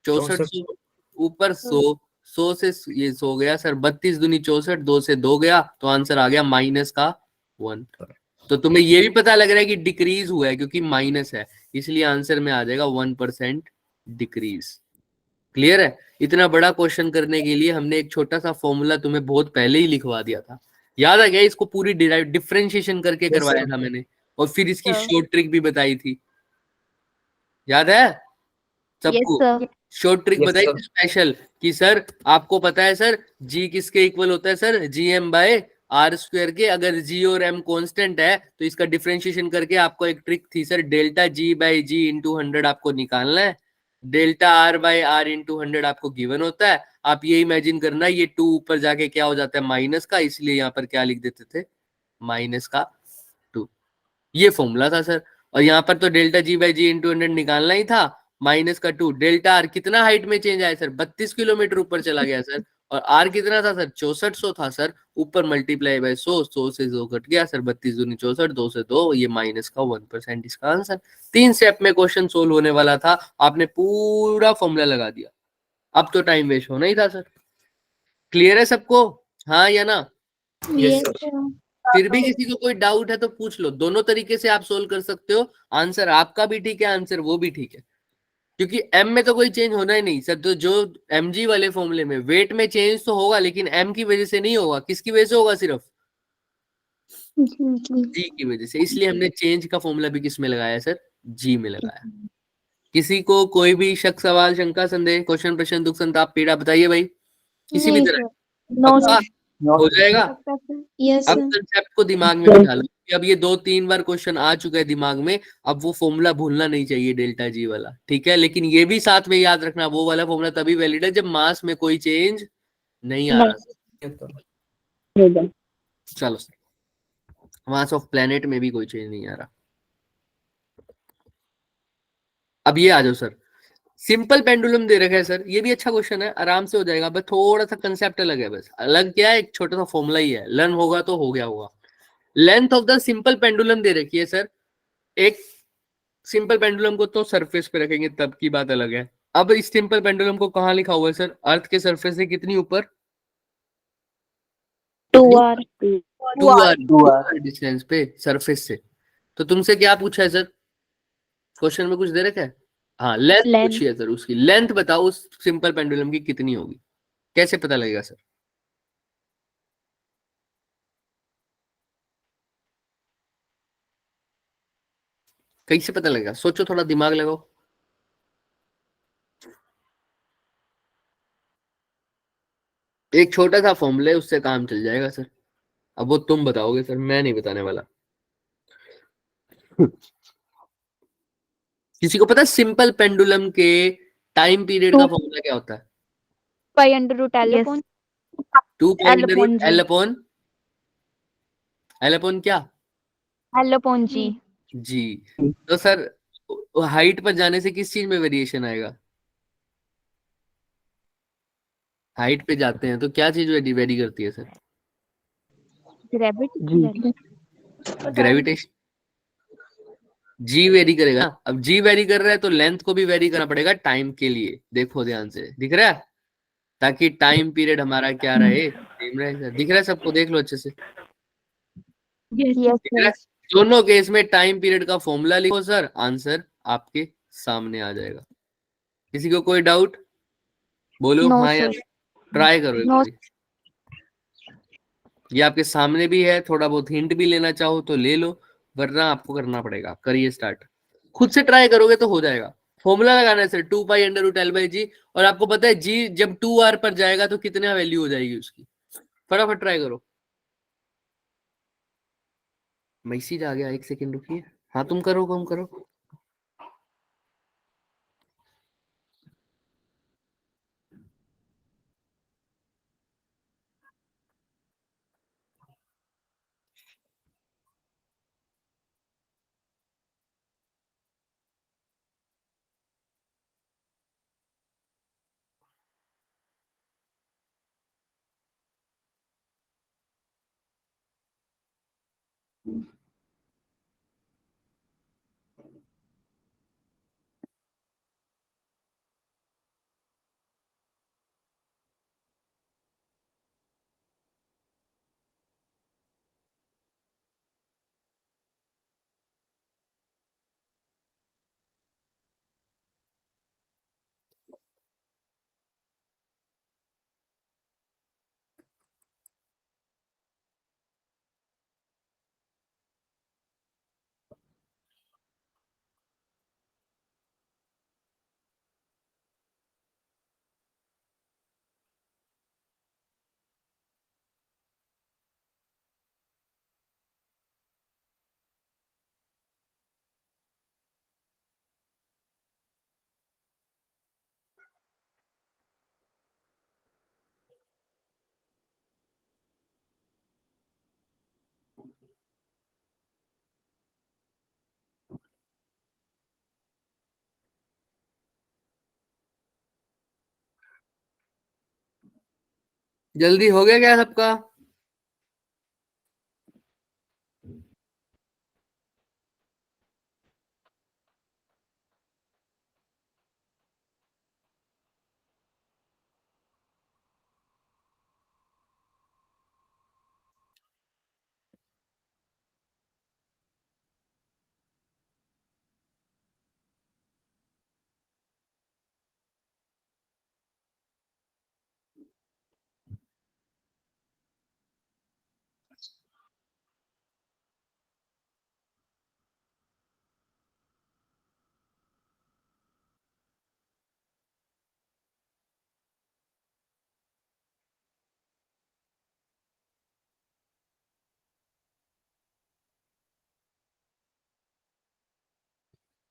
6400। ऊपर 100 से ये 100 गया सर। 32 दूनी 64, 2 से 2 गया तो आंसर आ गया -1। तो तुम्हें ये भी पता लग रहा है कि डिक्रीज हुआ है, क्योंकि माइनस है, इसलिए आंसर में आ जाएगा 1% डिक्रीज। क्लियर है? इतना बड़ा क्वेश्चन करने के लिए हमने एक छोटा सा फॉर्मूला तुम्हें बहुत पहले ही लिखवा दिया था। याद आ गया? इसको पूरी डिफरेंशिएशन करके Yes, करवाया sir. था मैंने, और फिर इसकी हाँ। शॉर्ट ट्रिक भी बताई थी। याद है यस सबको? सर। शॉर्ट ट्रिक Yes, बताई sir. थी स्पेशल, कि सर आपको पता है सर जी किसके इक्वल होता है सर? GM/R² के। अगर जी और एम कांस्टेंट है तो इसका डिफरेंशिएशन करके आपको एक ट्रिक थी सर, ΔG/G × 100 आपको निकालना है। ΔR/R × 100 आपको गिवन होता है। आप ये इमेजिन करना, ये 2 ऊपर जाके क्या हो जाता है? माइनस का, इसलिए यहाँ पर क्या लिख देते थे? -2। ये फॉर्मूला था सर। और यहाँ पर तो ΔG/G × 100 निकालना ही था। -2। ΔR कितना हाइट में चेंज आया सर? 32 किलोमीटर ऊपर चला गया सर। और R कितना था सर? 6400 था सर। ऊपर मल्टीप्लाई बाय 100, 100 से 100 कट गया सर। 32 दूनी 64, 2 से 2, ये -1% इसका आंसर। 3 स्टेप में क्वेश्चन सोल्व होने वाला था, आपने पूरा फॉर्मूला लगा दिया। अब तो टाइम वेस्ट होना ही था सर। क्लियर है सबको? हाँ या ना? Yes, Yes, sir. sir. फिर भी किसी को कोई डाउट है तो पूछ लो। दोनों तरीके से आप सोल्व कर सकते हो। आंसर आपका भी ठीक है, आंसर वो भी ठीक है, क्योंकि एम में तो कोई चेंज होना ही नहीं सर। तो जो mg वाले फॉर्मूले में वेट में चेंज तो होगा, लेकिन एम की वजह से नहीं होगा। किसकी वजह से होगा? सिर्फ जी जी की वजह से। इसलिए हमने चेंज का फॉर्मूला भी किस में लगाया है सर? जी में लगाया। किसी को कोई भी शक, सवाल, शंका, संदेह, क्वेश्चन, प्रश्न, दुख, संताप, पीड़ा बताइए भाई, किसी भी नहीं तरह। सर. No, पक्का sir. हो जाएगा? Yes, अब sir. कंसेप्ट को दिमाग में बिठा लो कि अब ये 2-3 बार क्वेश्चन आ चुका है दिमाग में। अब वो फॉर्मूला भूलना नहीं चाहिए, ΔG वाला, ठीक है? लेकिन ये भी साथ में याद रखना, वो वाला फॉर्मूला तभी वैलिड है जब मास में कोई चेंज नहीं आ रहा। Yes, sir. चलो सर, मास ऑफ प्लेनेट में भी कोई चेंज नहीं आ रहा। अब ये आ जाओ सर, सिंपल पेंडुलम दे रखा है सर। ये भी अच्छा क्वेश्चन है, आराम से हो जाएगा, बस थोड़ा सा कंसेप्ट अलग है। बस अलग क्या है? एक छोटा सा फॉर्मूला ही है, लर्न होगा तो हो गया होगा। Length of the simple pendulum दे रखी है सर। एक सिंपल पेंडुलम को तो सरफेस पे रखेंगे तब की बात अलग है। अब इस सिंपल पेंडुलम को कहाँ लिखा हुआ है सर? अर्थ के सरफेस से कितनी ऊपर? 2R. 2R डिस्टेंस पे सरफेस से। तो तुमसे क्या पूछा है सर? क्वेश्चन में कुछ दे रखा है? हाँ, लेंथ Length. पूछी है सर। उसकी लेंथ बताओ उस सिंपल पेंडुलम की कितनी होगी? कैसे पता लगेगा सर? कैसे पता लगेगा? सोचो, थोड़ा दिमाग लगाओ। एक छोटा सा फॉर्मूला है, उससे काम चल जाएगा सर। अब वो तुम बताओगे सर, मैं नहीं बताने वाला। किसी को पता है सिंपल पेंडुलम के टाइम पीरियड का फॉर्मूला क्या होता है? Pi under root L Yes. Upon 2 pi L under upon root G. L upon क्या? L upon G. जी। तो सर हाइट पर जाने से किस चीज में वेरिएशन आएगा? हाइट पे जाते हैं तो क्या चीज वेरी करती है सर? ग्रेविटी. ग्रेविटेशन। जी वेरी करेगा ना। अब जी वेरी कर रहा है तो लेंथ को भी वेरी करना पड़ेगा टाइम के लिए। देखो ध्यान से, दिख रहा है? ताकि टाइम पीरियड हमारा क्या रहे, सेम रहे सर। दिख रहा है सबको? देख लो अच्छे से। यस दिख रहा है? सर. दोनों केस में टाइम पीरियड का फॉर्मूला लिखो सर, आंसर आपके सामने आ जाएगा। किसी को कोई डाउट? बोलो नो हाँ या सर. ट्राई करो एक नो. बारी। ये आपके सामने भी है, थोड़ा बहुत हिंट भी लेना चाहो तो ले लो, वरना आपको करना पड़ेगा। करिए स्टार्ट। खुद से ट्राई करोगे तो हो जाएगा। फॉर्मूला लगाना है sir 2 pi under root L by g. और आपको पता है जी जब 2r पर जाएगा तो कितना वैल्यू हो जाएगी उसकी? फटाफट ट्राई करो। मैसेज आ गया, 1 सेकंड रुकिए। हाँ तुम करो, कम करो। जल्दी हो गया क्या सबका?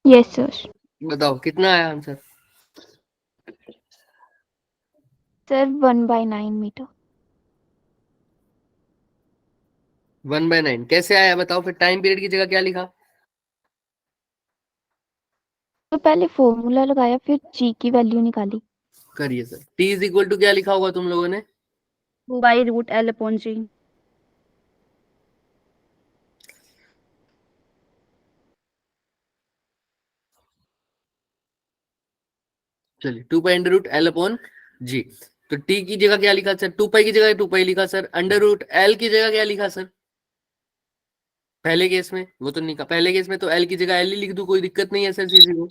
Yes sir. बताओ कितना आया आंसर? Sir 1/9 metre. 1/9 कैसे आया बताओ? फिर टाइम पीरियड की जगह क्या लिखा? तो पहले फॉर्मूला लगाया फिर जी की वैल्यू निकाली. करिए sir. T is equal to क्या लिखा होगा तुम लोगों ने? By root L upon g. चलिए 2 pi under root L upon g. तो टी की जगह क्या लिखा सर? 2 पाई की जगह 2 पाई लिखा सर। अंडर रूट एल की जगह क्या लिखा सर? पहले केस में वो तो नहीं कहा। पहले केस में तो एल की जगह एल ही लिख दूं, कोई दिक्कत नहीं है सर सीधी को।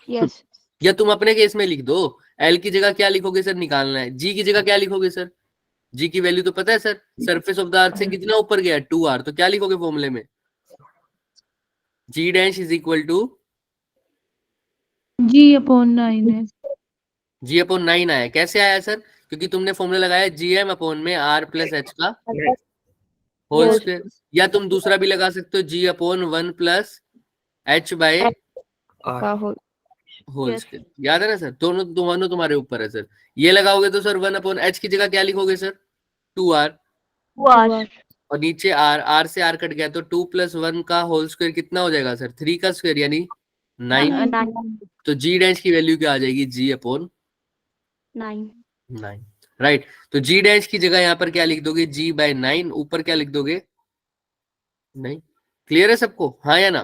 यस. या तुम अपने केस में लिख दो। एल की जगह क्या लिखोगे सर? निकालना है। जी की जगह क्या लिखोगे सर? जी की वैल्यू तो पता है सर, सरफेस ऑफ द अर्थ से कितना ऊपर गया? 2r। तो क्या लिखोगे फॉर्मूले में? G dash is equal to g upon 9 है. जी अपॉन 9 आया। कैसे आया सर? क्योंकि तुमने फॉर्मूला लगाया जी एम अपॉन में आर प्लस एच का होल Whole स्क्वायर, या तुम दूसरा भी लगा सकते हो g upon 1 plus h by R का होल होल Yes. स्क्वायर। याद है ना सर, दोनों तुम्हारे ऊपर है सर। ये लगाओगे तो सर 1 अपॉन h की जगह क्या लिखोगे सर, 2r, 2r और नीचे r से r कट गया तो 2 प्लस 1 का होल स्क्वायर कितना हो जाएगा सर, 3 का स्क्वायर यानी 9। 9 तो g डैश की वैल्यू क्या आ जाएगी, g अपॉन 9 9, राइट। तो g डैश की जगह यहाँ पर क्या लिख दोगे, g बाय 9, ऊपर क्या लिख दोगे, नहीं। क्लियर है सबको, हाँ या ना?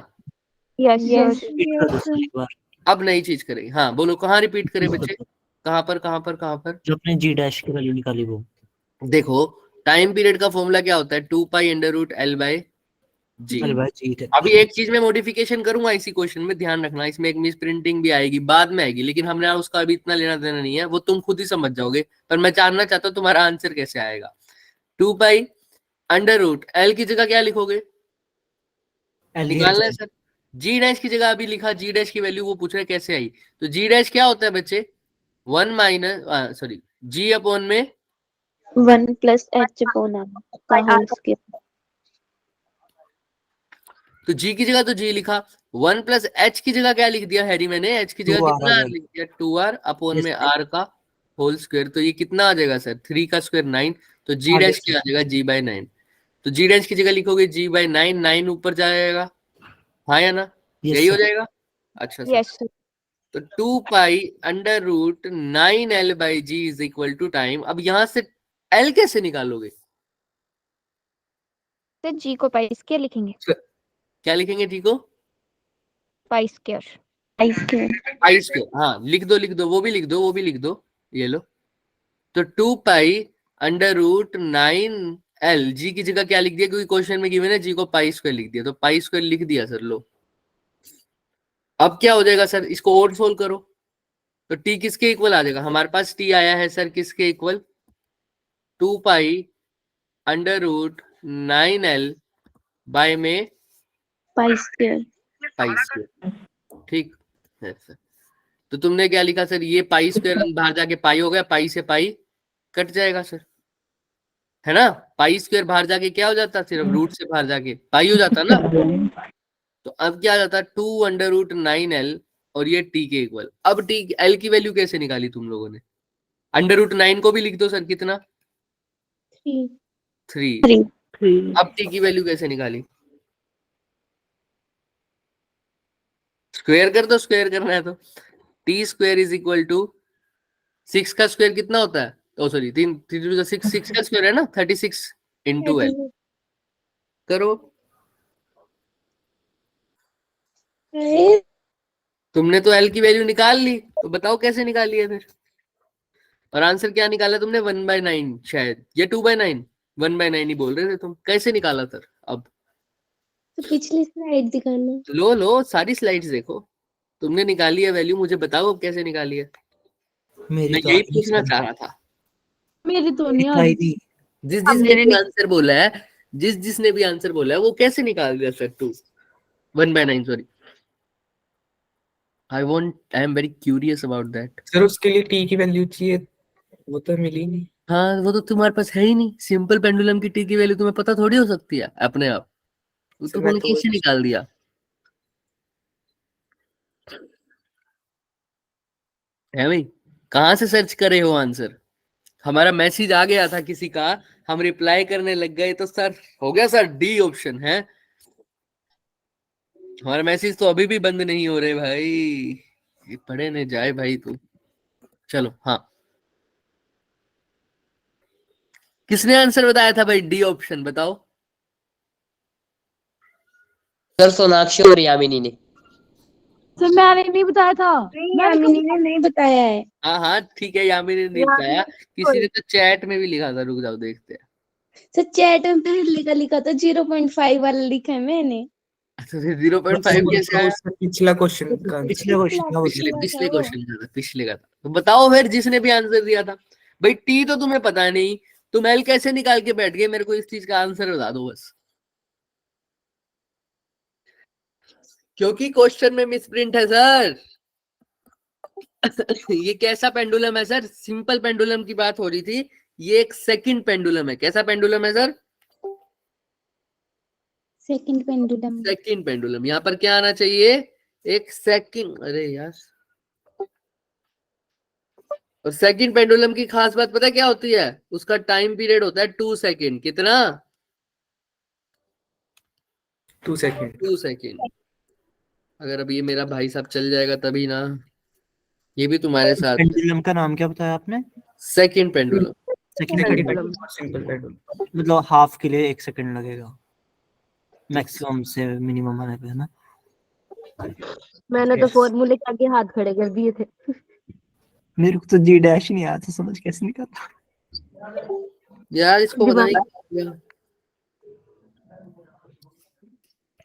Yes sir. रिपीट कर दो सर एक बार, अब नई चीज करेंगे, हाँ बोलो कहाँ रिपीट करें रिपीट कर बच्चे, दो। कहाँ पर? जो अपने जी डैश की वैल्यू निकाली वो। देखो टाइम पीरियड का फॉर्मूला क्या होता है, 2 pi under root L by g. अरे भाई जी अभी एक चीज में मॉडिफिकेशन करूंगा इसी क्वेश्चन में, ध्यान रखना, इसमें एक मिस प्रिंटिंग भी आएगी, बाद में आएगी, लेकिन हमने उसका अभी इतना लेना देना नहीं है, वो तुम खुद ही समझ जाओगे, पर मैं जानना चाहता हूँ तुम्हारा आंसर कैसे आएगा। 2 पाई अंडर रूट एल की जगह क्या लिखोगे, निकालना है सर। जी डैश की जगह अभी लिखा, जी डैश की वैल्यू वो पूछ रहे कैसे आई, तो जी डैश क्या होता है बच्चे, 1 माइनस सॉरी जी अपॉन में 1 प्लस h अपॉन r का होल स्क्वायर। तो जी की जगह तो जी लिखा, 1 प्लस एच की जगह क्या लिख दिया हैरी मैंने, एच की जगह 2r कितना आ आर जाएगा। लिख दिया, 2r अपॉन Yes, में आर का होल स्क्वायर। तो ये कितना आ जाएगा सर, 3 का स्क्वायर 9, तो जी आगे डैश क्या आ जाएगा, जी बाय 9। तो जी डैश की जगह लिखोगे जी बाय 9, 9 ऊपर जाएगा, हाँ या ना, Yes, यही हो sir. जाएगा। अच्छा सर, Yes sir. तो 2 pi under root 9 L by G is equal to time. अब यहां से एल कैसे निकालोगे, तो g को पाई स्क्वायर लिखेंगे, क्या लिखेंगे जी को, pi square, pi square. Pi square, हाँ लिख दो, वो भी लिख दो, ये लो। तो 2 पाई अंडर रूट 9 एल, जी की जगह क्या लिख दिया, क्योंकि क्वेश्चन में गिवन है जी को पाई स्क्वायर लिख दिया, तो पाई स्क्वायर लिख दिया सर, लो। अब क्या हो जाएगा सर, इसको और सोल्व करो, तो टी किसके इक्वल आ जाएगा, हमारे पास टी आया है सर किसके equal, 2 pi under root 9l by में पाई स्क्वायर। पाई स्क्वायर, ठीक है सर। तो तुमने क्या लिखा सर, ये पाई स्क्वायर बाहर जाके पाई हो गया, पाई से पाई कट जाएगा सर, है ना, पाई स्क्वायर बाहर जाके क्या हो जाता, सिर्फ रूट से बाहर जाके पाई हो जाता ना। तो अब क्या आ जाता, 2 अंडर रूट 9l, और ये टी के इक्वल। अब टी एल की वैल्यू कैसे निकाली तुम लोगों ने, अंडर रूट 9 को भी लिख दो सर, कितना, 3। अब टी की वैल्यू कैसे निकाली, स्क्वायर कर दो, स्क्वायर करना है तो T square is equal to 6 का स्क्वायर कितना होता है, ओ सॉरी 6 का स्क्वायर है ना, 36 इंटू एल, करो। तुमने तो एल की वैल्यू निकाल ली, तो बताओ कैसे निकाली है फिर, और आंसर क्या निकाला तुमने, 1/9 शायद, या 2/9, 1/9 ही बोल रहे थे तुम, कैसे निकाला सर। अब तो पिछली स्लाइड दिखाना। लो सारी स्लाइड्स देखो, तुमने निकाली है वैल्यू, मुझे बताओ अब कैसे निकाली है, मेरी मैं तो यही आ रही पूछना सर, चाह रहा था। मेरी तो नहीं आ दिखाई रही। दी। जिस अब जिसने मेरे भी आंसर बोला है, जिसने भी आंसर बोला है वो कैसे निकाल दिया sir, 1/9, sorry, I am very curious about that. Sir उसके लिए टी की वैल्यू चाहिए, वो तो मिली नहीं। हाँ वो तो तुम्हारे पास है ही नहीं, सिंपल पेंडुलम की टी की वैल्यू तुम्हें पता थोड़ी हो सकती है अपने आप, वो सर मैं तुमने तो कैसे निकाल दिया। है भाई, कहाँ से सर्च करे हो आंसर, हमारा मैसेज आ गया था किसी का, हम रिप्लाई करने लग गए, तो सर हो गया सर, डी ऑप्शन है, हमारा मैसेज तो अभी भी बंद नहीं हो रहे भाई, ये पढ़े न जाए भाई तू। चलो हाँ, किसने आंसर बताया था भाई, डी ऑप्शन बताओ। सर सोनाक्षी और यामिनी ने। सर मैंने नहीं बताया था। नहीं, मैंने यामिनी ने नहीं बताया है। हाँ हाँ ठीक है, यामिनी ने नहीं बताया, किसी ने तो चैट में भी लिखा था, रुक जाओ देखते हैं। सर चैट में पहले का लिखा था, 0.5 वाला लिखा है मैंने। अच्छा 0.5 कैसे आया, उसका पिछला क्वेश्चन का आंसर। पिछले क्वेश्चन का पिछले बताओ। पिछले क्वेश्चन का था, पिछले का था, तो बताओ फिर जिसने भी आंसर दिया था। भाई टी तो तुम्हें पता नहीं, तुम एल कैसे निकाल के बैठ गए, मेरे को इस चीज का आंसर बता दो बस, क्योंकि क्वेश्चन में मिसप्रिंट है सर। ये कैसा पेंडुलम है सर, सिंपल पेंडुलम की बात हो रही थी, ये एक सेकंड पेंडुलम है, कैसा पेंडुलम है sir, second pendulum. Second pendulum, यहाँ पर क्या आना चाहिए? एक सेकंड। अरे यार, और सेकंड पेंडुलम की खास बात पता है क्या होती है? उसका टाइम पीरियड होता है 2 सेकंड। कितना? 2 सेकंड। 2 सेकंड। अगर अब ये मेरा भाई साहब चल जाएगा तभी ना, ये भी तुम्हारे साथ है। पेंडुलम का नाम क्या बताया आपने? Second pendulum. Second second pendulum, pendulum और सिंपल पेंडुलम। मतलब हाफ के लिए 1 सेकंड लगेगा मैक्सिमम से मिनिमम आने पे, है ना? मैंने तो Yes. फॉर्मूले के आगे हाथ खड़े कर दिए थे। मेरे को तो जी डैश ही नहीं आता, समझ कैसे निकालता। यार इसको पता दिमाग नहीं क्या हो गया।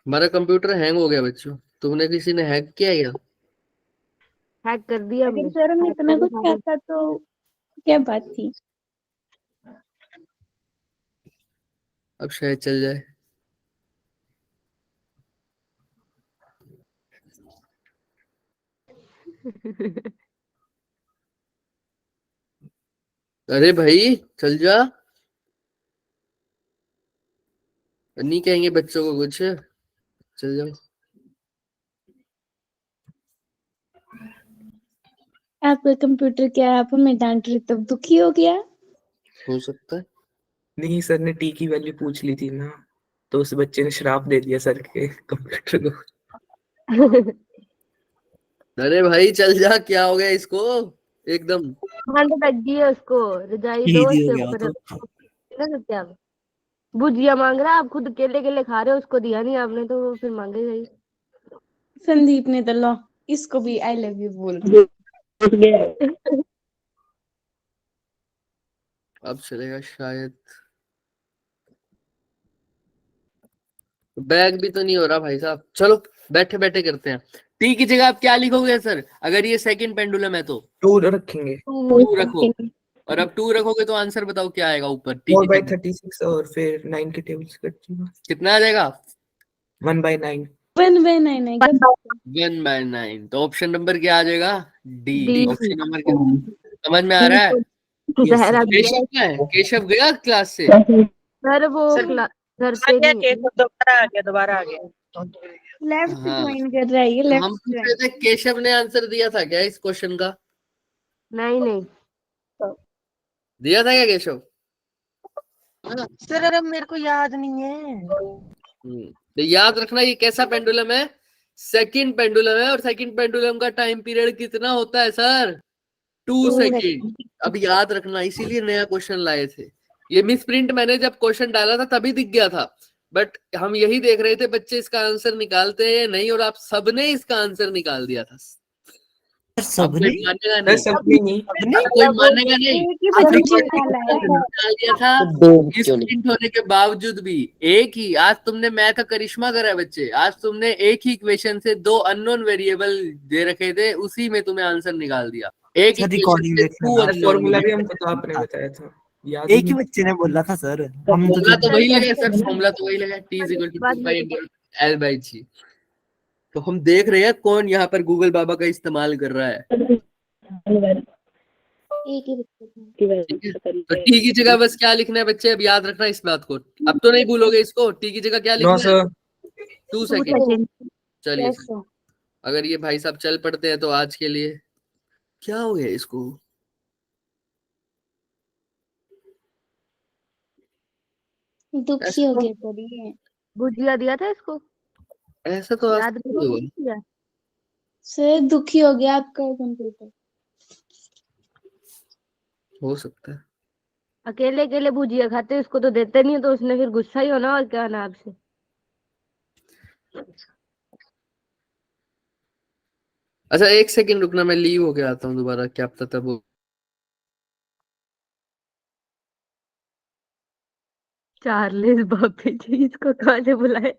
हमारा कंप्यूटर हैंग हो गया बच्चों। तुमने किसी ने हैक किया क्या? हैक कर दिया अरे हमने। सर हम इतना कुछ आता तो क्या बात थी। अब शायद चल जाए। अरे भाई चल जा। नहीं कहेंगे बच्चों को कुछ, चल जाओ। आपका कंप्यूटर क्या आप हमें डांट रहे तब दुखी हो गया? हो सकता है। नहीं, सर ने टी की वैल्यू पूछ ली थी ना, तो उस बच्चे ने श्राप दे दिया सर के कंप्यूटर को। अरे भाई चल जा, क्या हो गया इसको एकदम। ठंड लग गई है उसको। रजाई दो इजी हो उसके गया वो ऊपर। तो। क्या सकते हैं आप? भुजिया मांग रहा है, आप खुद केले केले खा रहे हो, उसको दिया नहीं आपने तो वो फिर मांगेगा ही। संदीप ने तो लो इसको भी आई लव यू बोल दिया। अब चलेगा शायद। बैग भी तो नहीं हो रहा भाई साहब। चलो बैठे बैठे करते हैं। टी की जगह आप क्या लिखोगे सर, अगर ये सेकंड पेंडुलम है तो? 2 रखेंगे। 2 रखो। और अब 2 रखोगे तो आंसर बताओ क्या आएगा ऊपर टी की जगह? 4/36 और फिर 9 के टेबल्स कट जाएगा। कितना आ जाएगा? 1/9। 1/9 आएगा। 1/9। तो ऑप्शन नंबर क्या आ जाएगा? डी। डी। ऑप्शन नंबर क्या? समझ में आ रहा है? Yes Zahra sir. दिया केशव क्या है? केशव गया क्लास से? सर वो घर पे नहीं है। दोबारा आ गया। लेफ्ट हाँ, ज्वाइन कर रहा है ये तो हम लेफ्ट पूछ रहे ज्वाइन। थे केशव ने आंसर दिया था क्या इस क्वेश्चन का? नहीं नहीं। दिया था क्या केशव? सर अब मेरे को याद नहीं है। तो याद रखना ये कैसा पेंडुलम है? सेकंड पेंडुलम है। और सेकंड पेंडुलम का टाइम पीरियड कितना होता है सर? 2 सेकंड। अब याद रखना, इसीलिए नया क्वेश्चन लाए थे। ये मिस प्रिंट मैंने जब क्वेश्चन डाला था तभी दिख गया था, बट हम यही देख रहे थे बच्चे इसका आंसर निकालते हैं या नहीं, और आप सबने इसका आंसर निकाल दिया था। अब कोई सबने मानेगा सर नहीं। सबने नहीं। सबने अब कोई मानेगा नहीं। एक ही अब बच्चे देखिए ने निकाला है। निकाल दिया था। तो दो इस क्यों नहीं? प्रिंट होने के बावजूद भी एक ही, आज तुमने मैथ का करिश्मा करा है बच्चे। आज तुमने एक ही इक्वेशन से 2 अननोन वेरिएबल दे रखे थे, उसी में तुम्हें आंसर निकाल दिया। एक सर इक्वेशन रिकॉर्डिंग से देखना 2 ना। सर अननोन फॉर्मूला भी वेरिएबल। हमको तो आपने बताया था, याद ही एक ही नहीं। बच्चे ने बोला था सर, हम तो फॉर्मूला तो जो वही लगा सर, फॉर्मूला तो वही लगा, टी इज इक्वल टू बाद 2 में पाई एल बाई जी। तो हम देख रहे हैं कौन यहाँ पर गूगल बाबा का इस्तेमाल कर रहा है। एक ही बच्चे ठीक है, तो टी की जगह बस क्या लिखना है बच्चे, अब याद रखना इस बात को। अब तो नहीं भूलोगे इसको। टी की जगह क्या नो लिखना है? सर। 2 2 सेकेंड। सेकंड। चलिए यस फिर, सर। अगर ये भाई साहब चल पड़ते हैं तो आज के लिए क्या हो गया इसको? दुखी ऐसा हो तो गया सर ये। भुजिया दिया था इसको। ऐसा तो आज याद तक नहीं करो हुआ। भुजिया। सर दुखी हो गया आपका कंप्यूटर। हो सकता है। अकेले अकेले भुजिया खाते, उसको तो देते नहीं, तो उसने फिर गुस्सा ही होना और क्या होना आपसे। अच्छा 1 सेकेंड रुकना, मैं लीव होके आता हूँ दोबारा, क्या पता तब वो चार्लिस बापी जी इसको कहाँ से बुलाए।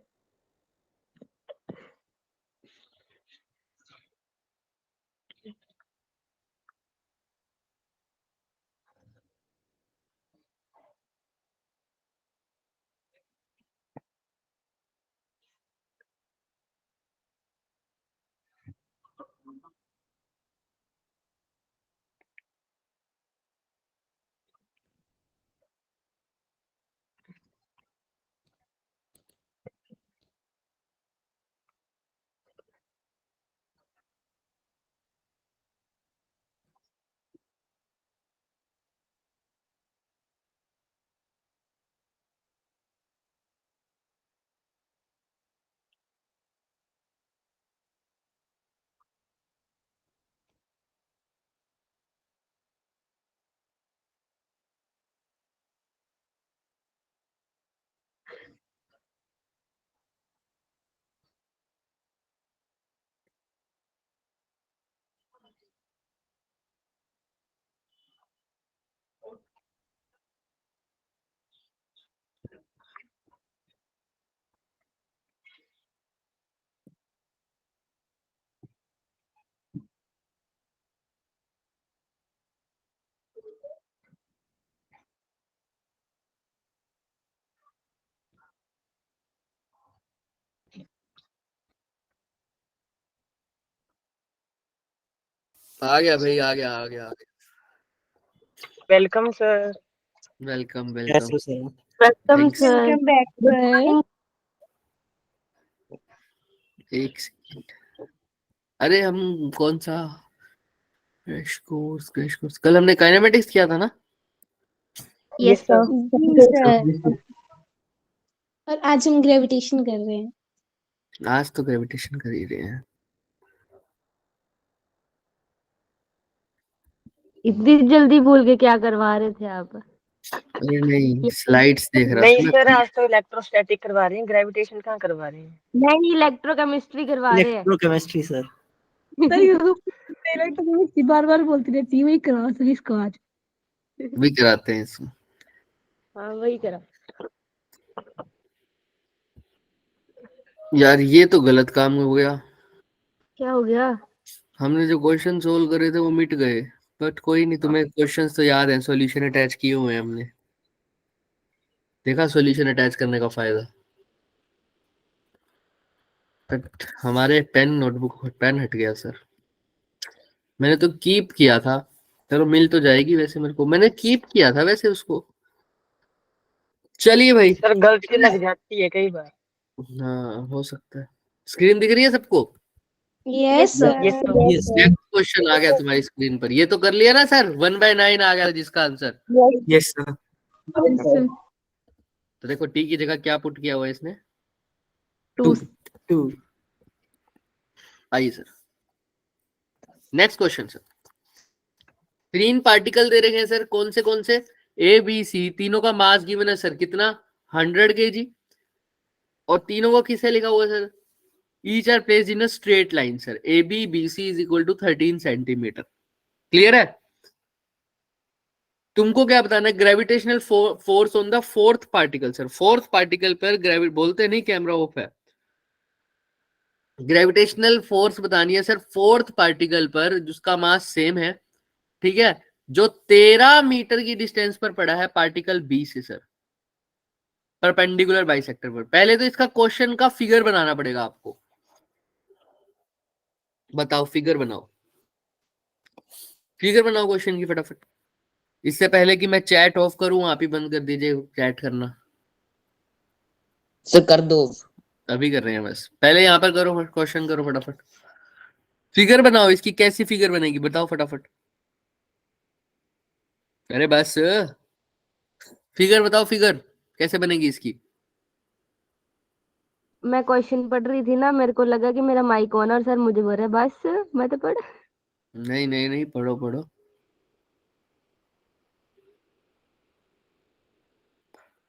आ गया भाई, आ गया आ गया। Welcome sir. Welcome welcome. कैसे हो sir? Welcome Thanks. Sir. Welcome back good sir. Morning. एक सेकंड। अरे हम कौन सा क्रैश कोर्स कल हमने काइनेमेटिक्स किया था ना? Yes sir. जी सर, और आज हम ग्रेविटेशन कर रहे हैं। आज तो ग्रेविटेशन कर ही रहे हैं। इतनी जल्दी भूल के क्या करवा रहे थे आप? अरे नहीं, स्लाइड्स देख रहा नहीं था सर, मैं। आज तो इलेक्ट्रोस्टैटिक करवा रहे हैं, ग्रेविटेशन कहाँ करवा रहे हैं। नहीं, इलेक्ट्रोकेमिस्ट्री करवा रहे हैं। Electrochemistry sir. सर ये तो इलेक्ट्रोकेमिस्ट्री बार बार बोलती रहती है, वही करवा सर इसको आज। भी कराते हैं इसमें। हाँ वही करा। यार ये तो गलत काम हो गया। क्या हो गया? हमने जो क्वेश्चन सोल्व करे थे वो मिट गए। बट कोई नहीं, तुम्हें क्वेश्चंस तो याद है, सॉल्यूशन अटैच किए हुए हैं हमने। देखा सॉल्यूशन अटैच करने का फायदा। बट हमारे नोटबुक पेन हट गया सर। मैंने तो कीप किया था। चलो मिल तो जाएगी वैसे मेरे को, मैंने कीप किया था वैसे उसको। चलिए भाई। सर गलती लग जाती है कई बार। हाँ हो सकता है। स्क्रीन दिख रही है सबको? Yes yes sir. Sir. Yes next question आ गया तुम्हारी स्क्रीन पर। ये तो कर लिया ना सर, 1/9 आ गया जिसका आंसर। Yes sir. सर तो देखो टी की जगह क्या पुट किया हुआ है इसने? 2। 2। आइए sir, next question sir. 3 particle दे रखे हैं सर, कौन से ए बी सी, तीनों का मास गिवन है सर कितना? 100 kg। और तीनों को किसे लिखा हुआ है sir? Each are placed in a straight line sir. A B B C is equal to 13 centimetre. Clear है? तुमको क्या बताना है? Gravitational force on the fourth particle sir. Fourth particle पर बोलते नहीं कैमरा ऑफ है। ग्रेविटेशनल फोर्स बतानी है सर फोर्थ पार्टिकल पर जिसका मास सेम है, ठीक है, जो 13 मीटर की डिस्टेंस पर पड़ा है पार्टिकल बी से सर, परपेंडिकुलर बाइसेक्टर पर। पहले तो इसका क्वेश्चन का फिगर बनाना पड़ेगा आपको। बताओ, फिगर बनाओ, फिगर बनाओ क्वेश्चन की फटाफट। इससे पहले कि मैं चैट ऑफ करूं, आप ही बंद कर दीजिए चैट करना। सर कर दो। अभी कर रहे हैं बस, पहले यहाँ पर करो, क्वेश्चन करो फटाफट। फिगर बनाओ, इसकी कैसी फिगर बनेगी बताओ फटाफट। अरे बस फिगर बताओ, फिगर कैसे बनेगी इसकी? मैं क्वेश्चन पढ़ रही थी ना, मेरे को लगा कि मेरा माइक ऑन है और सर मुझे बोल रहे हैं, बस मैं तो पढ़। नहीं नहीं नहीं, पढ़ो पढ़ो।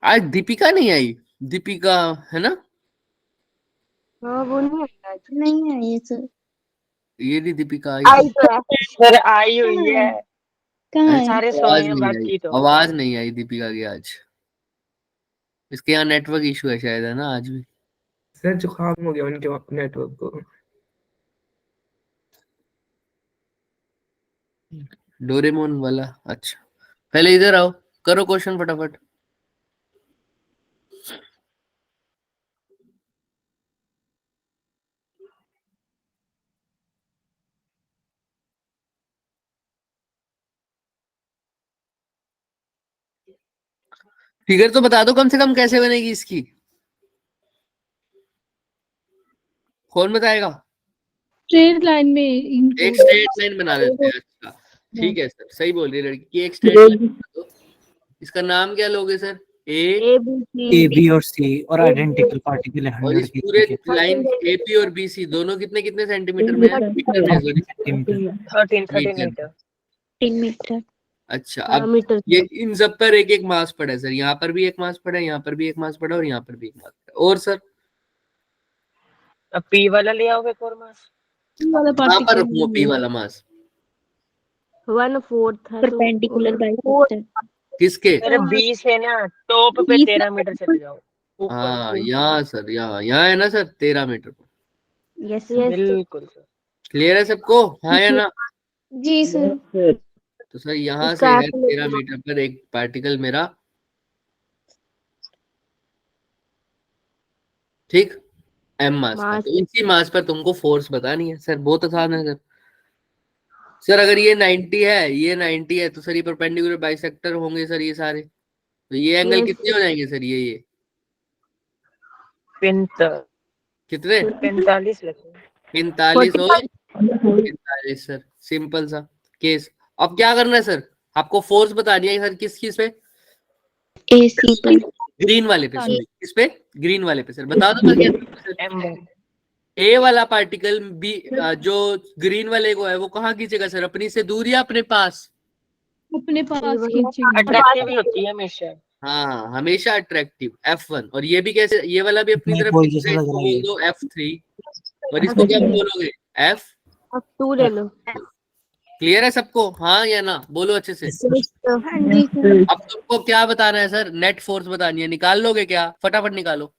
आज दीपिका नहीं आई। दीपिका है ना? हाँ वो नहीं है आज। नहीं है ये सर। ये नहीं, दीपिका आई आई थी। तो है। सर आई हुई है। कहाँ है? सारे सोए आवाज हैं नहीं आई, बाकी तो। आवाज नहीं आई दीपिका की आज। इसके यहाँ नेटवर्क इशू है शायद, है ना आज भी। सर जुकाम हो गया उनके नेटवर्क को। डोरेमोन वाला, अच्छा। पहले इधर आओ, करो क्वेश्चन फटाफट। फिगर तो बता दो कम से कम कैसे बनेगी इसकी। कौन बताएगा? स्ट्रेट लाइन में एक इनको स्ट्रेट लाइन बना देते हैं। अच्छा ठीक है सर, सही बोल रही है लड़की की, एक स्ट्रेट लाइन बना दो। इसका नाम क्या लोगे sir? A B A C. B और सी और आइडेंटिकल पार्टिकल है और 100 इस kg पूरे के। लाइन ए पी और बी सी दोनों कितने कितने सेंटीमीटर में है? मीटर में है, sorry। Thirteen metre. Metre. 3 metre. अच्छा, हाँ अब मीटर। ये इन सब पर एक एक मास पड़ा है सर। यहाँ पर भी एक मास पड़ा है, यहाँ पर भी एक मास पड़ा है, और यहाँ पर भी एक मास पड़ा है। और सर अब पी वाला ले आओगे और मास। वाला कहाँ पर पार्टिकल रखूंगा पी वाला मास? 1/4 है तो परपेंडिकुलर बाइसेक्टर। किसके? अरे 20 है ना, टॉप पे 13 मीटर चले जाओ ऊपर। हाँ यहाँ सर, यहाँ यहाँ है ना सर 13 मीटर। Yes yes. बिल्कुल सर। क्लियर है सबको? हाँ या ना? जी सर। तो सर यहाँ से इसका है 13 मीटर पर एक पार्टिकल मेरा, ठीक, एम मास का। मास। तो इसी मास पर तुमको फोर्स बतानी है सर, बहुत आसान है सर। सर अगर ये 90 है, ये 90 है, तो सर ये परपेंडिकुलर बाइसेक्टर होंगे सर ये सारे, तो ये एंगल Yes. कितने हो जाएंगे सर? ये कितने? 45 लगेगा। 45 और 45 सर, सिंपल सा केस। अब क्या करना है सर? आपको फोर्स बतानी है सर, किस चीज पे? AC पर। ग्रीन वाले पे सर। किस पे? ग्रीन वाले पे सर। बता दो मैं क्या सर? ए वाला पार्टिकल बी जो ग्रीन वाले को है वो कहाँ खींचेगा सर? अपनी से दूर या अपने पास? अपने पास वही खींचेंगे। अट्रैक्टिव ही होती है हमेशा। हाँ, हमेशा अट्रैक्टिव F1। और ये भी कैसे? ये वाला भी अपनी तरफ कोई खींचेगा, जैसा लग इसको रहा है बोल दो F3, और इसको क्या बोलोगे? F। अब 2 ले लो। क्लियर है सबको? हाँ या ना? बोलो अच्छे से। हाँ जी सर। अब तुमको क्या बताना है सर? नेट फोर्स बतानी है। निकाल लोगे क्या? फटाफट निकालो।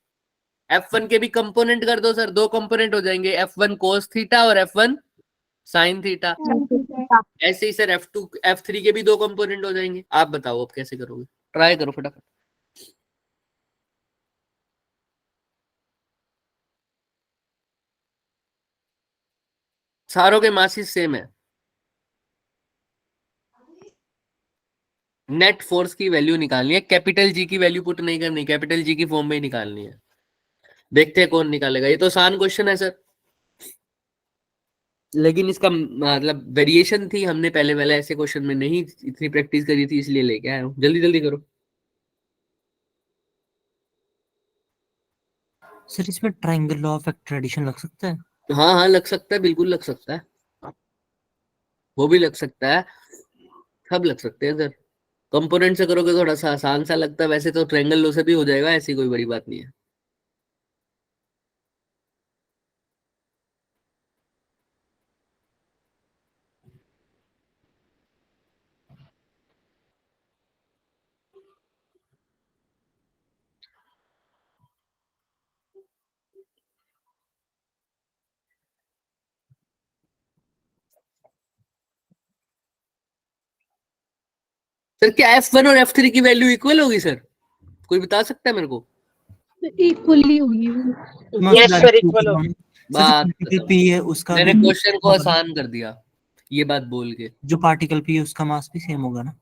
F1 के भी कंपोनेंट कर दो सर, 2 कंपोनेंट हो जाएंगे, F1 cos थीटा और F1 sin थीटा। ऐसे ही सर F2 F3 के भी 2 कंपोनेंट हो जाएंगे। आप बताओ अब कैसे करोगे? ट्राई करो फटाफट। सारों के मासिस सेम है। नेट फोर्स की वैल्यू निकालनी है, कैपिटल जी की वैल्यू पुट नहीं करनी, कैपिटल जी की फॉर्म में ही निकालनी है। देखते हैं कौन निकालेगा। ये तो आसान क्वेश्चन है सर, लेकिन इसका मतलब वेरिएशन थी, हमने पहले वाला ऐसे क्वेश्चन में नहीं इतनी प्रैक्टिस करी थी, इसलिए लेके आया हूँ। जल्दी जल्दी करो। सर इसमें ट्रायंगल लॉ ऑफ एक्स्ट्रेडिशन लग सकता है? हाँ हाँ लग सकता है, बिल्कुल लग सकता है, वो भी लग सकता है, सब लग सकते हैं सर। कंपोनेंट से करोगे थोड़ा सा आसान सा लगता है, वैसे तो ट्रायंगल लॉ से भी हो जाएगा, ऐसी कोई बड़ी बात नहीं है। सर क्या F1 और F3 की वैल्यू इक्वल होगी सर? कोई बता सकता है मेरे को? इक्वली होगी वो। यस सर, इक्वल होगी। बात पार्टिकल पी है उसका मैंने भी क्वेश्चन को आसान कर दिया ये बात बोल के। जो पार्टिकल पी है उसका मास भी सेम होगा ना?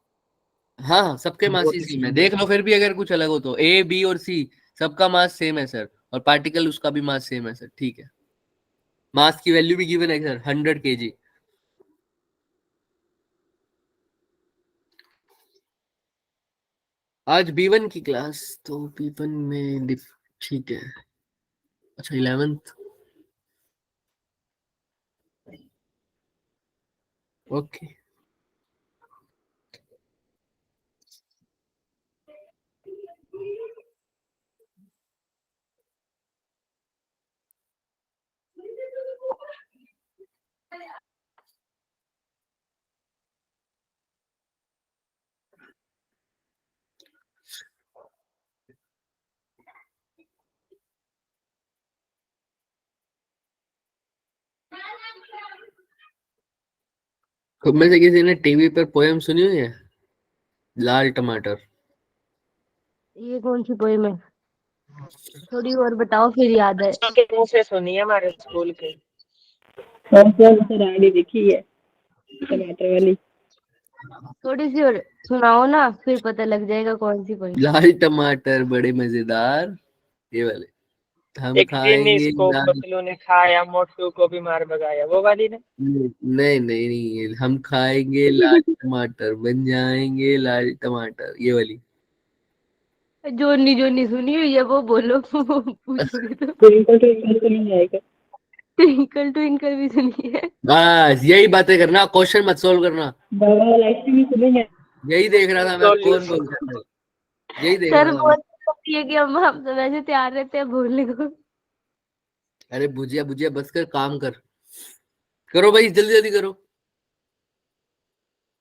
हाँ हाँ, सबके मास ही सेम है। देख लो फिर भी अगर कुछ अलग हो तो। ए बी और सी सबका मास सेम है सर, और पार्टिकल उसका भी मास सेम है सर। ठीक है, मास की वैल्यू भी गिवन है सर, 100 kg। आज B1 की क्लास, तो B1 में ठीक है। अच्छा 11th, ओके। खुद में से किसी ने टीवी पर पोयम सुनी हुई है? लाल टमाटर। ये कौन सी पोएम है? थोड़ी और बताओ फिर याद है। के मुंह से सुनी है हमारे स्कूल के। देखी है टमाटर वाली। थोड़ी सी और सुनाओ ना, फिर पता लग जाएगा कौन सी पोएम। लाल टमाटर बड़े मजेदार, ये वाले। हम एक दिन खाएंगे इसको लाल। पतलू ने खाया, मोटू को भी मार भगाया, वो वाली ना? नहीं नहीं नहीं, हम खाएंगे लाल टमाटर, बन जाएंगे लाल टमाटर, ये वाली। जोनी जोनी सुनी हुई है वो बोलो। वो पूछोगे तो। ट्विंकल ट्विंकल तो नहीं आएगा। ट्विंकल ट्विंकल भी सुनी है। बस यही बातें करना, क्वेश्चन मत सोल्व करना। बाबा वाला आइसक्रीम सुनेंगे। यही देख रहा था मैं, कौन बोलता है, यही देख सर रहा था मैं। बोल सकती है कि हम तो वैसे तैयार रहते हैं बोलने को। अरे भुजिया भुजिया बस कर, काम कर, करो भाई जल्दी जल्दी करो।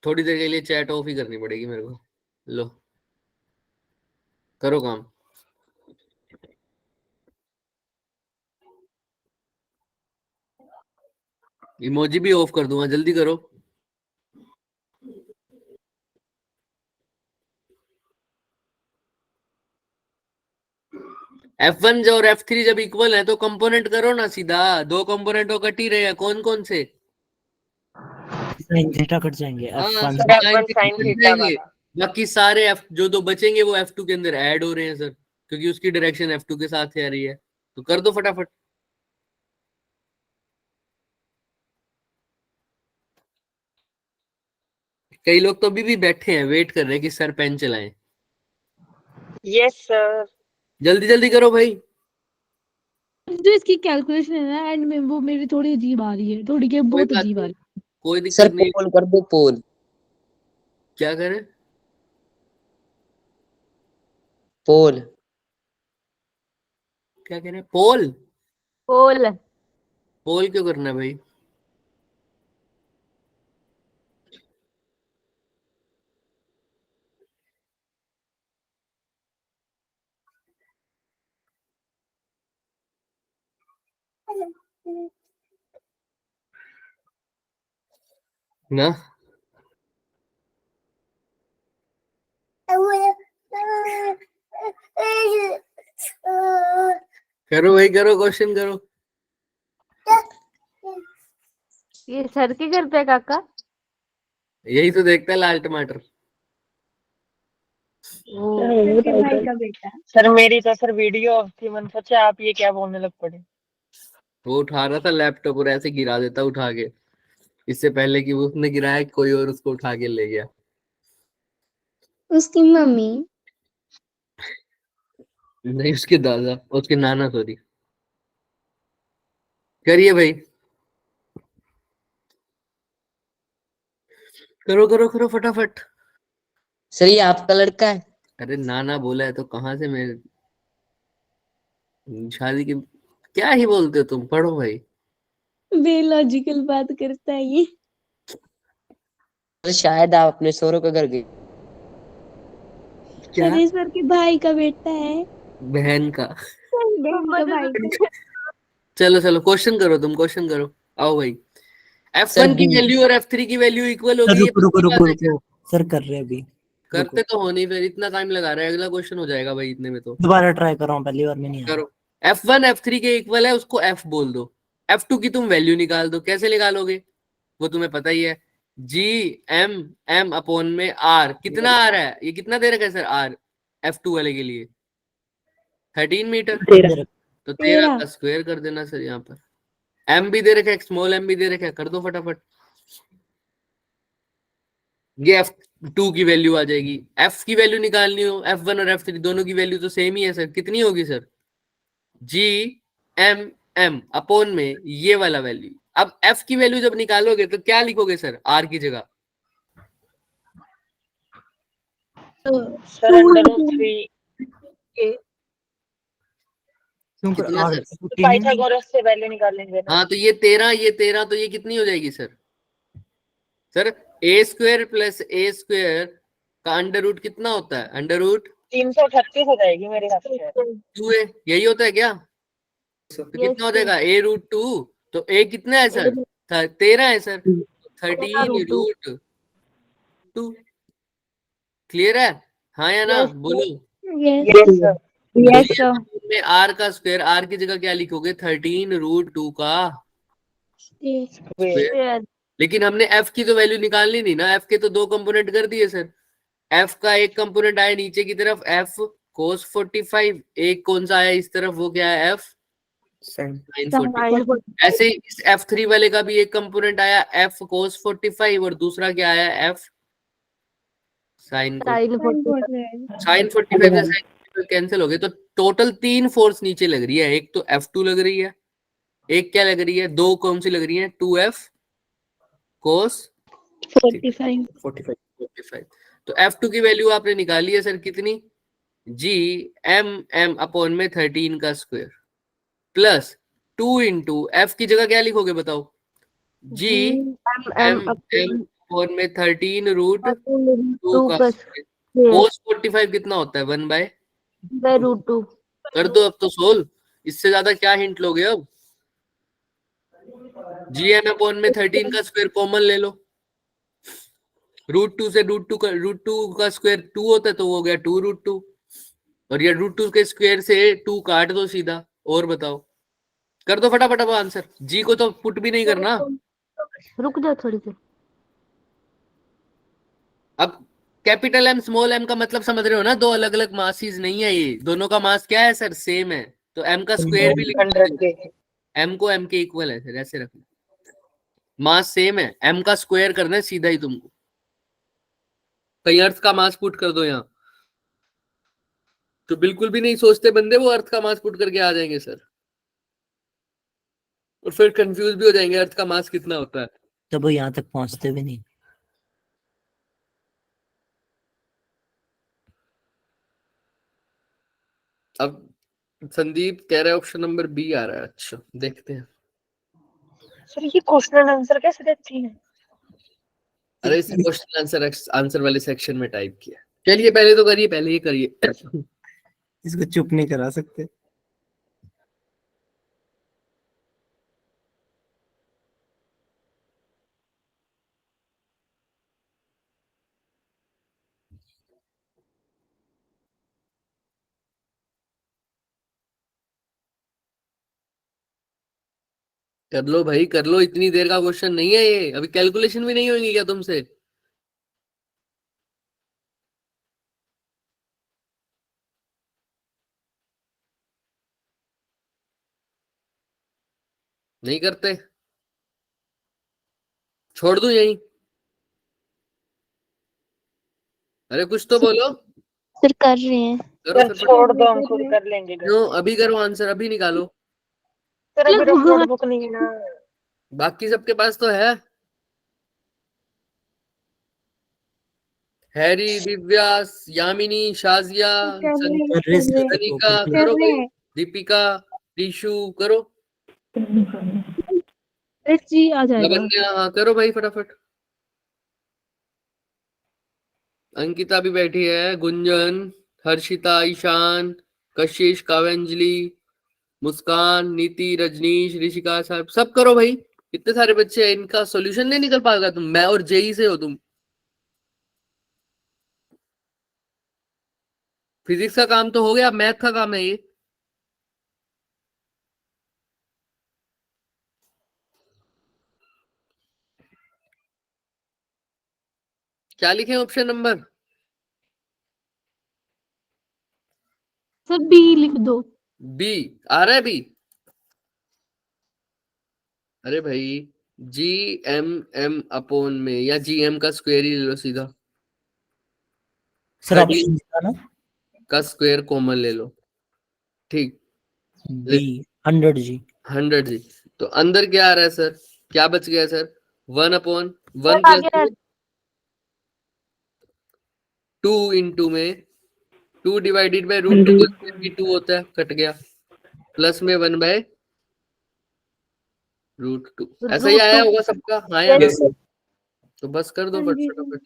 थोड़ी देर के लिए चैट ऑफ ही करनी पड़ेगी मेरे को। लो करो काम। इमोजी भी ऑफ कर दूंगा, जल्दी करो। F1 जो और F3 जब इक्वल है तो कंपोनेंट करो ना सीधा, 2 कंपोनेंट तो कट ही रहे हैं, कौन कौन से? साइन थीटा कट जाएंगे हाँ, F1 सब F1 sin sin theta theta जाएंगे। वाला। बाकी सारे F जो दो बचेंगे वो F2 के अंदर ऐड हो रहे हैं सर, क्योंकि उसकी डायरेक्शन F2 के साथ आ रही है। तो कर दो फटाफट। कई लोग तो अभी भी बैठे हैं, वेट कर रहे हैं कि सर पेन चलाएं। Yes sir. जल्दी जल्दी करो भाई। जो इसकी कैलकुलेशन है ना एंड में वो मेरी थोड़ी अजीब आ रही है, थोड़ी क्या कोई बहुत बात अजीब आ नहीं, रही कोई सर दिक्कत नहीं। पोल कर दो पोल। क्या करें? पोल। क्या कह रहे हैं? पोल? पोल। पोल क्यों करना है भाई? ना करो भाई, करो, क्वेश्चन करो। ये सर की करते हैं काका? यही तो देखता है लाल टमाटर। है भाई का बेटा। सर मेरी तो सर वीडियो ऑफ थी, मन सोचा आप ये क्या बोलने लग पड़े। वो उठा रहा था लैपटॉप और ऐसे गिरा देता उठा के, इससे पहले कि वो उसने गिराया कोई और उसको उठा के ले गया। उसकी मम्मी। नहीं, उसके दादा, उसके नाना, सॉरी। करिए भाई, करो करो करो फटाफट। सर ये आपका लड़का है? अरे नाना बोला है तो कहाँ से मैं शादी की क्या ही बोलते हो तुम, पढ़ो भाई। बेलॉजिकल बात करता है ये। सर शायद आप अपने सौरों के घर गए। क्या? अरे सर के भाई का बेटा है। बहन का? बहन का भाई का। चलो चलो क्वेश्चन करो, तुम क्वेश्चन करो। आओ भाई। सर F1 की बी। वैल्यू और F3 की वैल्यू इक्वल सर होगी, ये रुको रुको पक्की रुको बात है क्या? रुको सर कर रहे हैं अभी। रुको करते तो हो नहीं, फिर इतना टाइम लगा रहे हैं, अगला क्वेश्चन हो जाएगा भाई इतने में तो। दोबारा ट्राई कर रहा हूँ, पहली बार में नहीं आया। करो। F1 F3 के इक्वल है, उसको F बोल दो। F2 की तुम वैल्यू निकाल दो, कैसे निकालोगे वो तुम्हें पता ही है। जी एम एम अपॉन में आर, कितना आ रहा है, ये कितना दे रखा है सर आर F2 वाले के लिए? 13 मीटर। तो 13 का स्क्वायर कर देना सर, यहाँ पर एम भी दे रखा है, स्मॉल एम भी दे रखा है, कर दो फटाफट। ये F2 की वैल्यू आ जाएगी। F की वैल्यू निकालनी हो, F1 और F3 दोनों की वैल्यू तो सेम ही है सर, कितनी होगी sir? G M M upon में ये वाला वैल्यू। अब F की वैल्यू जब निकालोगे तो क्या लिखोगे सर R की जगह? सर √3 कितना सर? पाइथागोरस से वैल्यू निकालेंगे ना। हाँ तो ये 13 तो ये कितनी हो जाएगी sir? Sir a² plus a² का अंडर रूट कितना होता है? अंडर रूट 338 हो जाएगी मेरे हिसाब से। 2a, यही होता है क्या? तो कितना हो जाएगा a√2? तो a कितना है सर? 13 है सर, 13√2। क्लियर है? हाँ या ना? बोलो। Yes sir. Yes sir. में आर का स्क्वायर, आर की जगह क्या लिखोगे? 13√2 का स्क्वायर। लेकिन हमने एफ की तो वैल्यू निकालनी नहीं ना, एफ के तो दो कंपोनेंट कर दिए सर। एफ का एक कंपोनेंट आया नीचे की तरफ एफ cos 45, एक कौन सा आया इस तरफ, वो क्या है? F sine. sin 45। ऐसे ही इस F3 वाले का भी एक कंपोनेंट आया एफ cos 45 और दूसरा क्या आया? एफ sin 45 से कैंसिल हो गए, तो टोटल 3 फोर्स नीचे लग रही है। एक तो F2 लग रही है, एक क्या लग रही है, दो कौन सी लग रही है? 2F cos 45। तो F2 की वैल्यू आपने निकाली है सर, कितनी? जी एम एम अपॉन में 13 का स्क्वायर प्लस 2 इंटू एफ की जगह क्या लिखोगे बताओ? जी एम एम अपॉन में 13√2 का स्क्वायर। cos 45 कितना होता है? 1/√2। कर दो अब तो सोल्व, इससे ज्यादा क्या हिंट लोगे अब? जी एम अपॉन में 13 का स्क्वायर कॉमन ले लो, √2 से √2 का स्क्वायर 2 होता है तो वो हो गया 2√2, और ये √2 के स्क्वायर से 2 काट दो सीधा। और बताओ, कर दो फटाफट अब आंसर। जी को तो पुट भी नहीं करना। रुक जाओ थोड़ी देर। अब कैपिटल एम स्मॉल एम का मतलब समझ रहे हो ना, दो अलग अलग मासेस नहीं है, ये दोनों का मास क्या है सर, सेम है, तो एम का स्क्वायर भी लिख 100 के एम को एम के इक्वल है सर, ऐसे रखना, मास सेम है, एम का स्क्वायर करना है सीधा ही तुमको, कहीं अर्थ का मास पुट कर दो यहाँ, तो बिल्कुल भी नहीं सोचते बंदे वो अर्थ का मास पुट करके आ जाएंगे सर, और फिर कंफ्यूज भी हो जाएंगे अर्थ का मास कितना होता है। तो वो यहाँ तक पहुंचते भी नहीं। अब संदीप कह रहा है ऑप्शन नंबर बी आ रहा है, अच्छा देखते हैं। सर ये क्वेश्चन आंसर कैसे देती है? अरे इसे क्वेश्चन आंसर आंसर वाले सेक्शन में टाइप किया। चलिए पहले तो करिए, पहले ये करिए। इसको चुप नहीं करा सकते। कर लो भाई कर लो, इतनी देर का क्वेश्चन नहीं है ये, अभी कैलकुलेशन भी नहीं होगी क्या तुमसे? नहीं करते, छोड़ दूं यहीं? अरे कुछ तो बोलो। सर कर रहे हैं। करो सर फिर छोड़ दो, हम खुद कर लेंगे। क्यों? अभी करो आंसर, अभी निकालो। सर अभी नोटबुक नहीं है ना। बाकी सबके पास तो है। हैरी, दिव्या, यामिनी, शाजिया, सनिका, करो भाई, दीपिका, टीशू, करो। जी आ जाएगा। लवन्या, हाँ करो भाई फटाफट। अंकिता भी बैठी है, गुंजन, हर्षिता, ईशान, कशिश, काव्यांजलि, मुस्कान, नीति, रजनीश, ऋषिका साहब, सब करो भाई। कितने सारे बच्चे हैं, इनका सॉल्यूशन नहीं निकल पाएगा तुम, मैं और जेई से हो तुम। फिजिक्स का काम तो हो गया, मैथ का काम है ये। क्या लिखे ऑप्शन नंबर? सर बी लिख दो। बी आ रहा है बी? अरे भाई जी एम एम अपॉन में, या जी एम का स्क्वायर ही ले लो सीधा, सर ऑप्शन ना का स्क्वायर कॉमन ले लो, ठीक। बी 100 जी। 100 जी। तो अंदर क्या आ रहा है सर, क्या बच गया सर? 1 अपॉन 1 आ प्लस गया 2 इंटू में 2 डिवाइडेड बाय रूट 2 भी 2 होता है, कट गया, प्लस में 1 बाय रूट 2। ऐसा ही आया होगा सबका? आया ना? तो बस कर दो फटाफट,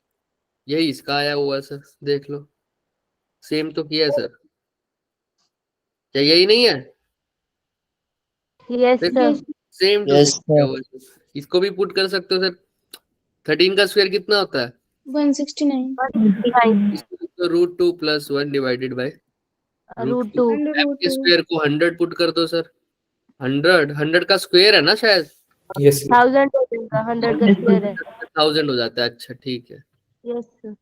यही इसका आया हुआ सर, देख लो, सेम तो किया है सर, क्या यही नहीं है? Yes sir. Same to Yes, same. इसको भी पुट कर सकते हो सर। 13 का स्क्वायर कितना होता है? 169 इसको root 2 plus 1 divided by root 2 के स्क्वायर को 100 पुट कर दो सर। 100 का स्क्वायर है ना शायद? यस 1000 हो जाएगा, 100 का स्क्वायर है। 1000 हो जाता है, अच्छा ठीक है। यस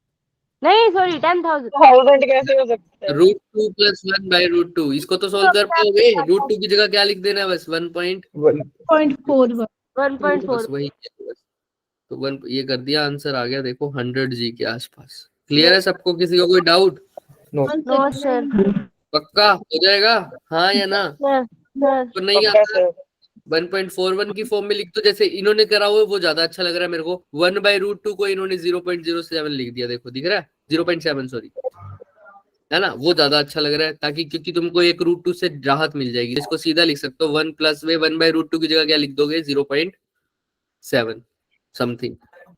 नहीं सॉरी 10,000। 1000 कैसे हो सकता है? रूट 2 प्लस 1 बाय रूट 2, इसको तो सोल्व कर पाओगे। रूट 2 की जगह क्या लिख देना है बस? 0.4 1.4 बस वही है बस। तो 1 ये कर दिया, आंसर आ गया देखो 100 जी के आसपास। क्लियर है सबको? किसी को कोई डाउट? No sir. पक्का हो जाएगा, हाँ या ना? सर तो नहीं पक्का आता सर। 1.41 की फॉर्म में लिख दो, जैसे इन्होंने करा हुआ है, वो ज्यादा अच्छा लग रहा है मेरे को। 1 बाय रूट 2 को इन्होंने 0.07 लिख दिया, देखो दिख रहा है 0.7 सॉरी, है ना? वो ज्यादा अच्छा लग रहा है, ताकि क्योंकि तुमको एक रूट 2 से राहत मिल जाएगी। इसको सीधा लिख सकते हो 1 प्लस में 1 बाय रूट 2 की जगह क्या लिख दोगे? 0.7 समथिंग,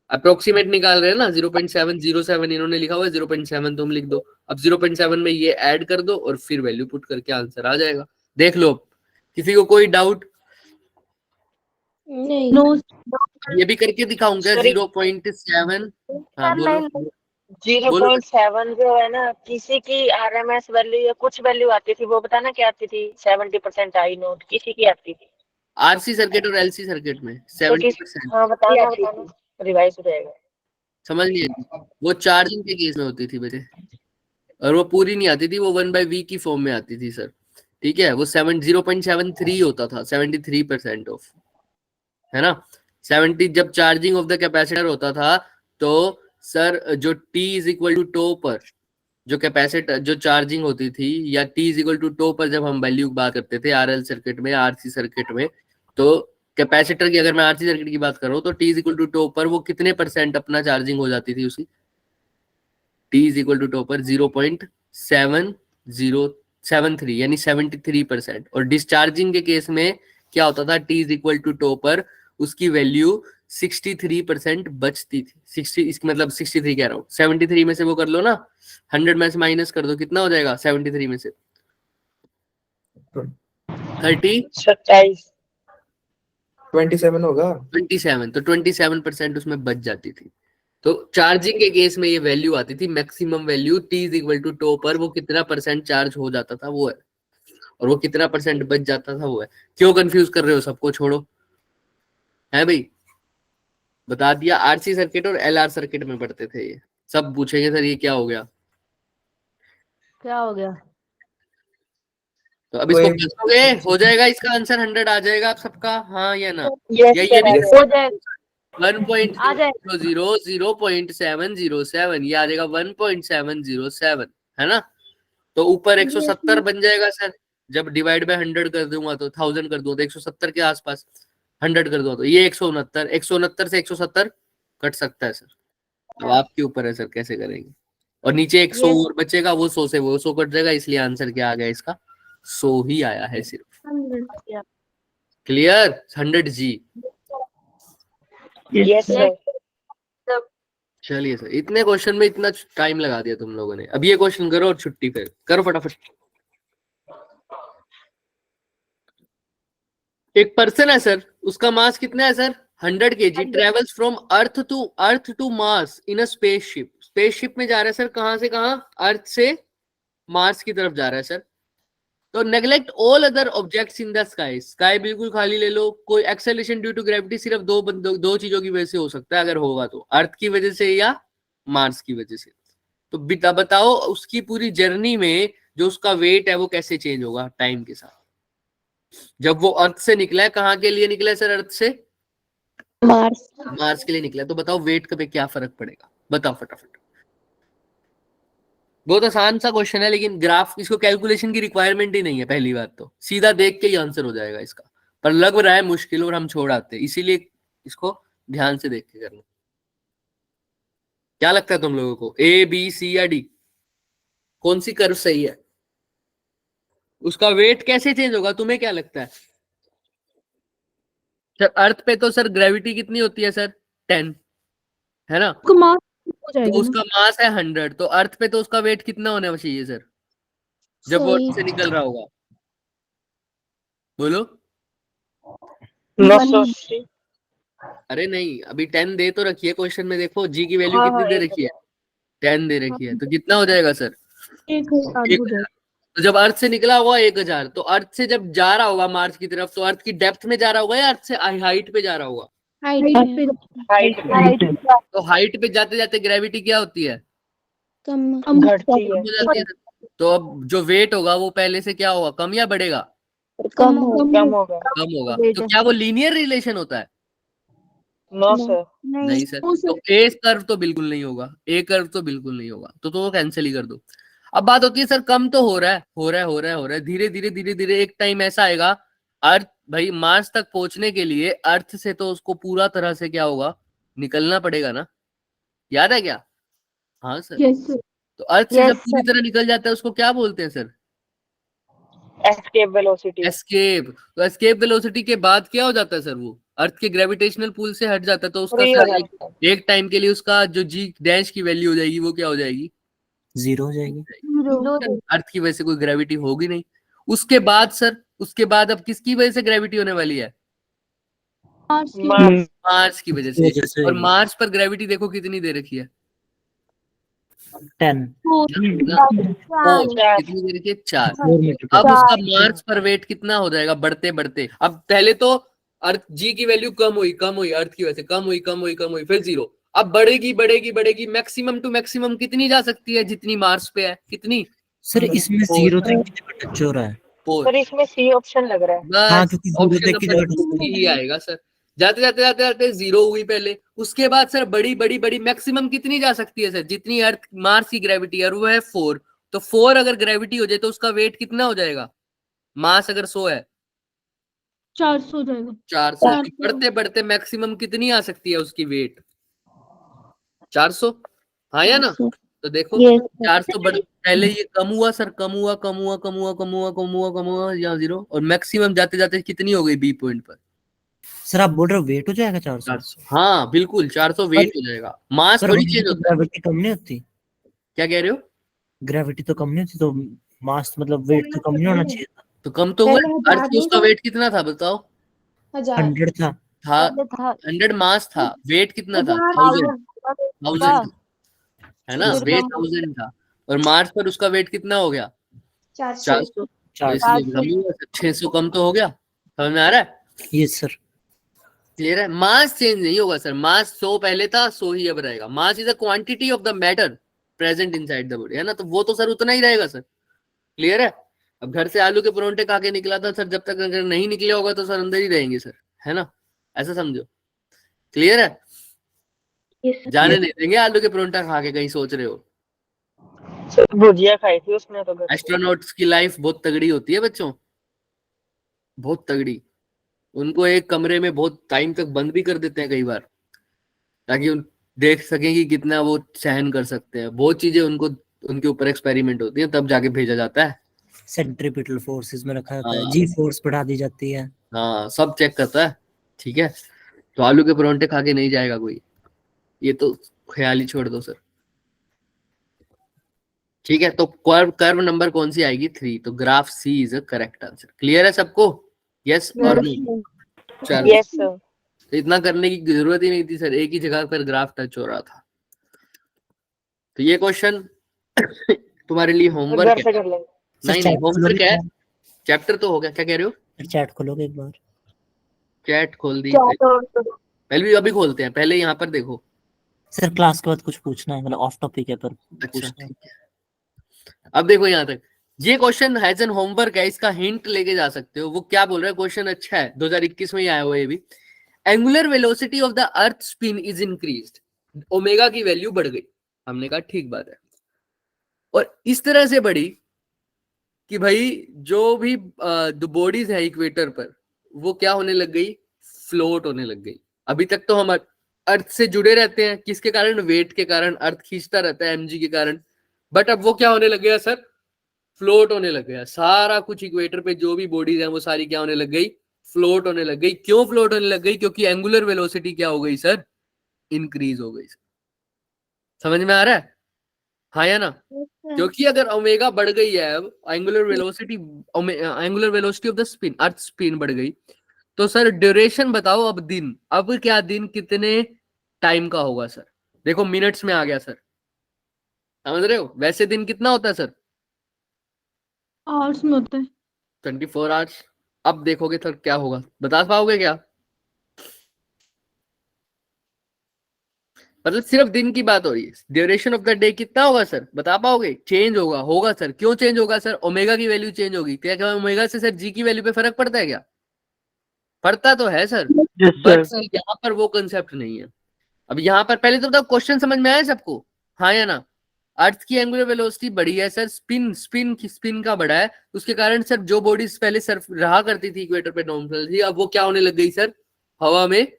अप्रोक्सीमेट निकाल रहे हैं ना। 0.707 इन्होंने लिखा हुआ है, 0.7 तुम लिख दो। अब 0.7 में ये ऐड कर दो और फिर वैल्यू पुट करके आंसर आ जाएगा। देख लो, किसी को कोई डाउट? नहीं नो ये भी करके दिखाऊंगा। Sorry. 0.7 हाँ बोलो 0.7 जो है ना, किसी की आरएमएस वैल्यू या कुछ वैल्यू आती थी, वो बताना क्या आती थी? 70% आई नोट किसी की आती थी। आरसी सर्किट और एलसी सर्किट में तो 70%। हाँ बताना रिवाइज हो जाएगा। समझ नहीं आई, वो चार्जिंग के केस में होती थी बेटे, और वो पूरी नहीं आती थी, वो 1/v की फॉर्म में आती थी सर, ठीक है। वो 0.73 होता था, 73% ऑफ, है ना। 70 जब चार्जिंग ऑफ द कैपेसिटर होता था तो सर जो t is equal to tau पर जो कैपेसिटर जो चार्जिंग होती थी, या t is equal to tau पर जब हम वैल्यू बात करते थे आरएल सर्किट में, आरसी सर्किट में, तो कैपेसिटर की अगर मैं आरसी सर्किट की बात कर रहा हूँ तो t is equal to tau पर वो कितने % अपना चार्जिंग हो जाती थी उसकी, t is equal to tau पर 0.7073 यानी 73%। और डिस्चार्जिंग के केस में क्या होता था, t is equal to tau पर उसकी वैल्यू 63% बचती थी। 60 इसकी मतलब 63 कह रहा हूँ, 73 में से वो कर लो ना, 100 में से माइनस कर दो, कितना हो जाएगा 73 में से 30 27 27 होगा। 27, तो 27% उसमें बच जाती थी। तो चार्जिंग के केस में ये वैल्यू आती थी, maximum value t is equal to tau पर वो कितना % चार्ज हो जाता था वो है, और वो कितना % बच जाता था वो है। क्यों कंफ्यूज कर रहे हो, सबको छोड़ो, है भाई, बता दिया। आरसी सर्किट और एलआर सर्किट में पढ़ते थे ये, सब पूछेंगे सर ये क्या हो गया, क्या हो गया? तो अब इसको कोई- कसोगे हो जाएगा, इसका आंसर 100 आ जाएगा आप सबका, हाँ या ना। यस या सर ये नहीं हो जाएगा, आ जाए 1.00707 ये आ जाएगा 1.707, है ना। तो ऊपर 170 बन जाएगा सर, जब डिवाइड बाय 100 कर दूंगा तो 1000 कर दूंगा तो 170 के आसपास, 100 कर दूंगा तो ये 169 से 170 कट सकता है सर। अब आपके ऊपर है सर कैसे करेंगे। और नीचे 100 और बचेगा, वो 100 से वो 100 कट जाएगा, इसलिए आंसर क्या आ गया इसका 100 ही आया है सिर्फ। क्लियर 100 जी। Yes sir. चलिए सर, इतने क्वेश्चन में इतना टाइम लगा दिया तुम लोगों ने, अब ये क्वेश्चन करो और छुट्टी फिर करो फटाफट। एक पर्सन है सर, उसका मास कितना है sir 100 kg, travels from earth to Mars in a spaceship. Spaceship में जा रहा है सर, कहां से कहां, अर्थ से मार्स की तरफ जा रहा है सर। तो neglect all other objects in the sky, sky बिल्कुल खाली ले लो, कोई एक्सेलरेशन ड्यू टू ग्रेविटी सिर्फ दो चीजों की वजह से हो सकता है, अगर होगा तो अर्थ की वजह से या मार्स की वजह से। तो बताओ उसकी पूरी जर्नी में जो उसका वेट है वो कैसे चेंज होगा टाइम के साथ। जब वो अर्थ से निकला है, कहाँ के लिए निकला है सर, अर्थ से मार्स के लिए निकला है, तो बताओ वेट पे क्या फर्क पड़ेगा, बताओ फटाफट। बहुत आसान सा क्वेश्चन है, लेकिन ग्राफ इसको कैलकुलेशन की रिक्वायरमेंट ही नहीं है, पहली बात तो सीधा देख के ही आंसर हो जाएगा इसका, पर लग रहा है मुश्किल और हम छोड़ आते हैं, इसीलिए इसको ध्यान से देख के करना। क्या लगता है तुम लोगों को, ए बी सी या डी, कौन सी कर्व सही है, उसका वेट कैसे चेंज होगा, तुम्हें क्या लगता है सर। अर्थ पे तो सर ग्रेविटी कितनी होती है सर 10, है ना, उसको मास हो तो जाएगा उसका मास है 100, तो अर्थ पे तो उसका वेट कितना होना चाहिए सर जब वो अर्थ से निकल रहा होगा, बोलो। 980। अरे नहीं, अभी 10 दे तो रखी है क्वेश्चन में, देखो जी की वैल्यू हाँ, कितनी हाँ, दे रखी है, 10 दे रखी है, तो कितना हो जाएगा सर 1000। तो जब अर्थ से निकला होगा 1000, तो अर्थ से जब जा रहा होगा मार्स की तरफ, तो अर्थ की डेप्थ में जा रहा होगा या अर्थ से हाइट पे जा रहा होगा, हाइट तो हाइट पे जाते जाते ग्रेविटी क्या होती है, घटती है। हो जाती है। तो अब जो वेट होगा वो पहले से क्या होगा, कम या बढ़ेगा, कम होगा। कम होगा। तो क्या वो लीनियर रिलेशन होता है, नो सर। नहीं सर। तो ए कर्व तो बिल्कुल नहीं होगा, ए कर्व तो बिल्कुल नहीं होगा, तो वो कैंसिल ही कर दो। अब बात होती है सर कम तो हो रहा है, धीरे धीरे एक टाइम ऐसा आएगा, अर्थ भाई मार्स तक पहुंचने के लिए अर्थ से तो उसको पूरा तरह से क्या होगा, निकलना पड़ेगा ना, याद है क्या, हाँ सर। तो अर्थ से जब पूरी तरह निकल जाता है उसको क्या बोलते हैं सर, एस्केप वेलोसिटी। एस्केप। तो एस्केप वेलोसिटी के बाद क्या हो जाता है सर, वो अर्थ के ग्रेविटेशनल पुल से हट जाता है, तो उसका सर एक टाइम के लिए उसका जो जी डैश की वैल्यू हो जाएगी वो क्या हो जाएगी, 0 हो जाएगी। अर्थ की वजह से कोई ग्रेविटी होगी नहीं। उसके बाद सर, उसके बाद अब किसकी वजह से ग्रेविटी होने वाली है, मार्स की वजह से। और मार्स पर ग्रेविटी देखो कितनी दे रखी है 10 कितनी दे रखी है 4। अब उसका मार्स पर वेट कितना हो जाएगा बढ़ते बढ़ते, अब पहले तो अर्थ जी की वैल्यू कम हुई अर्थ की वजह से कम हुई फिर 0, अब बढ़ेगी बढ़ेगी बढ़ेगी, मैक्सिमम टू मैक्सिमम कितनी जा सकती है? जितनी मार्स पे है कितनी? सर इसमें 0 तक की जगह टच हो रहा है। 4। सर इसमें सी ऑप्शन लग रहा है। हाँ, बस क्योंकि 0 ऑप्शन तक की नंबर जगह 2 ही आएगा सर। जाते जाते जाते जाते 0 हुई पहले, उसके बाद सर बड़ी बड़ी बड़ी मैक्सिमम कितनी जा सकती है सर? जितनी अर्थ मार्स की ग्रेविटी है, और वो है 4, तो 4 अगर ग्रेविटी हो जाए तो उसका वेट कितना हो जाएगा? मास अगर 100 है 400 हो जाएगा। 400, 400। बढ़ते बढ़ते मैक्सिमम कितनी आ सकती है उसकी वेट? 400। हाँ या ना? 400। तो देखो यस 400 बढ़, पहले ये कम हुआ सर, कम हुआ कम हुआ कम हुआ कम हुआ कम हुआ कम हुआ, यहाँ 0, और मैक्सिमम जाते जाते कितनी हो गई बी पॉइंट पर? सर आप बोल रहे हो वेट हो जाएगा 400? 400, हाँ बिल्कुल 400 वेट हो जाएगा। मास सर थोड़ी चेंज होता है। ग्रेविटी कम नहीं होती? क्या कह रहे हो? ग्रेविटी तो कम नहीं होती, तो मास मतलब वेट तो कम नहीं होना चाहिए था? तो कम तो हुआ। पहले हजार अर्थ में उसका नहीं वेट कितना था बताओ? 100 था। था पहले था 100 मास था, वेट कितना था? 1000 1000 है ना, फिर वेट कम 1000 था, और मार्स पर उसका वेट कितना हो गया? 400। तो 400। इसलिए कम ही हुआ, 600 कम तो हो गया। समझ में आ रहा है? Yes sir. क्लियर है? मास चेंज नहीं होगा सर, मास 100 पहले था, 100 ही अब रहेगा। Mass is a quantity of the matter present inside the body, है ना, तो वो तो सर उतना ही रहेगा सर। क्लियर है? अब घर से आलू के परोंठे खा के निकला था सर, जब तक अगर नहीं निकले होगा तो सर अंदर ही रहेंगे सर, है ना, ऐसा समझो। क्लियर है? जाने नहीं देंगे आलू के परोंठा खा के कहीं सोच रहे हो। सर भुजिया खाई थी उसने तो घर से। एस्ट्रोनॉट्स की लाइफ बहुत तगड़ी होती है बच्चों, बहुत तगड़ी। उनको एक कमरे में बहुत टाइम तक बंद भी कर देते हैं कई बार, ताकि उन देख सकें कि कितना वो सहन कर सकते हैं। बहुत चीजें उनको, उनके ऊपर एक्सपेरिमेंट होती है, तब जाके भेजा जाता है। सेंट्रीपिटल फोर्सेस में रखा जाता है, हाँ। जी फोर्स बढ़ा दी जाती है। हाँ सब चेक करता है। ठीक है, तो आलू के परोंठे खा के नहीं जाएगा कोई, ये तो ख्याल ही छोड़ दो सर। ठीक है, तो कर्व कर्व नंबर कौन सी आएगी? 3, तो graph C is a correct answer. Clear है सबको? यस और नो? चलो, यस सर। तो इतना करने की जरूरत ही नहीं थी सर, एक ही जगह पर ग्राफ टच हो रहा था। तो ये क्वेश्चन तुम्हारे लिए होमवर्क घर है। से कर लेंगे। नहीं नहीं, होमवर्क है, चैप्टर तो हो गया। क्या कह रहे हो? चैट खोलोगे एक बार? चैट खोल दी चलो पहले भी, अभी खोलते हैं, पहले यहाँ पर देखो। सर क्लास के बाद कुछ पूछना है, मतलब ऑफ टॉपिक है पर अच्छा पूछना है। ठीक है, अब देखो यहाँ तक। ये क्वेश्चन हैज एन होमवर्क है, इसका हिंट लेके जा सकते हो। वो क्या बोल रहा है, क्वेश्चन अच्छा है, 2021 में ही आया हुआ है ये भी। Angular velocity of the earth spin is increased, omega की वैल्यू बढ़ गई। हमने कहा ठीक बात है, और इस तरह से बढ़ी कि भाई जो भी बॉडीज है इक्वेटर पर, वो क्या होने लग गई? फ्लोट होने लग गई। अभी तक तो हम अर्थ से जुड़े रहते हैं, किसके कारण? वेट के कारण, अर्थ खींचता रहता है mg के कारण। बट अब वो क्या होने लग गया सर? फ्लोट होने लग गया। सारा कुछ इक्वेटर पे जो भी बॉडीज है वो सारी क्या होने लग गई? फ्लोट होने लग गई। क्यों फ्लोट होने लग गई? क्योंकि एंगुलर वेलोसिटी क्या हो गई सर? इंक्रीज हो गई। समझ में आ रहा है? हाँ या ना? क्योंकि अगर ओमेगा बढ़ गई है, अब angular velocity of the spin, earth spin बढ़ गई, तो सर ड्यूरेशन बताओ अब दिन, अब क्या दिन कितने टाइम का होगा सर? देखो मिनट्स में आ गया सर, समझ रहे हो? वैसे दिन कितना होता है सर? आवर्स में होता है। 24 आवर्स। अब देखोगे सर क्या होगा, बता पाओगे क्या? मतलब सिर्फ दिन की बात हो रही है। ड्यूरेशन ऑफ द डे कितना होगा सर, बता पाओगे? चेंज होगा, होगा सर। क्यों चेंज होगा सर? ओमेगा की वैल्यू चेंज होगी। क्या ओमेगा से सर जी की वैल्यू पे फर्क पड़ता है क्या? पड़ता तो है सर, बट सर यहाँ पर वो कंसेप्ट नहीं है। अब यहाँ पर पहले तो बताओ, क्वेश्चन समझ में आया सबको? हाँ या ना? अर्थ की एंगुलर वेलोसिटी बढ़ी है सर, स्पिन का बढ़ा है, उसके कारण सर जो बॉडीज पहले सर रहा करती थी इक्वेटर पे नॉर्मल थी, अब वो क्या होने लग गई सर? हवा में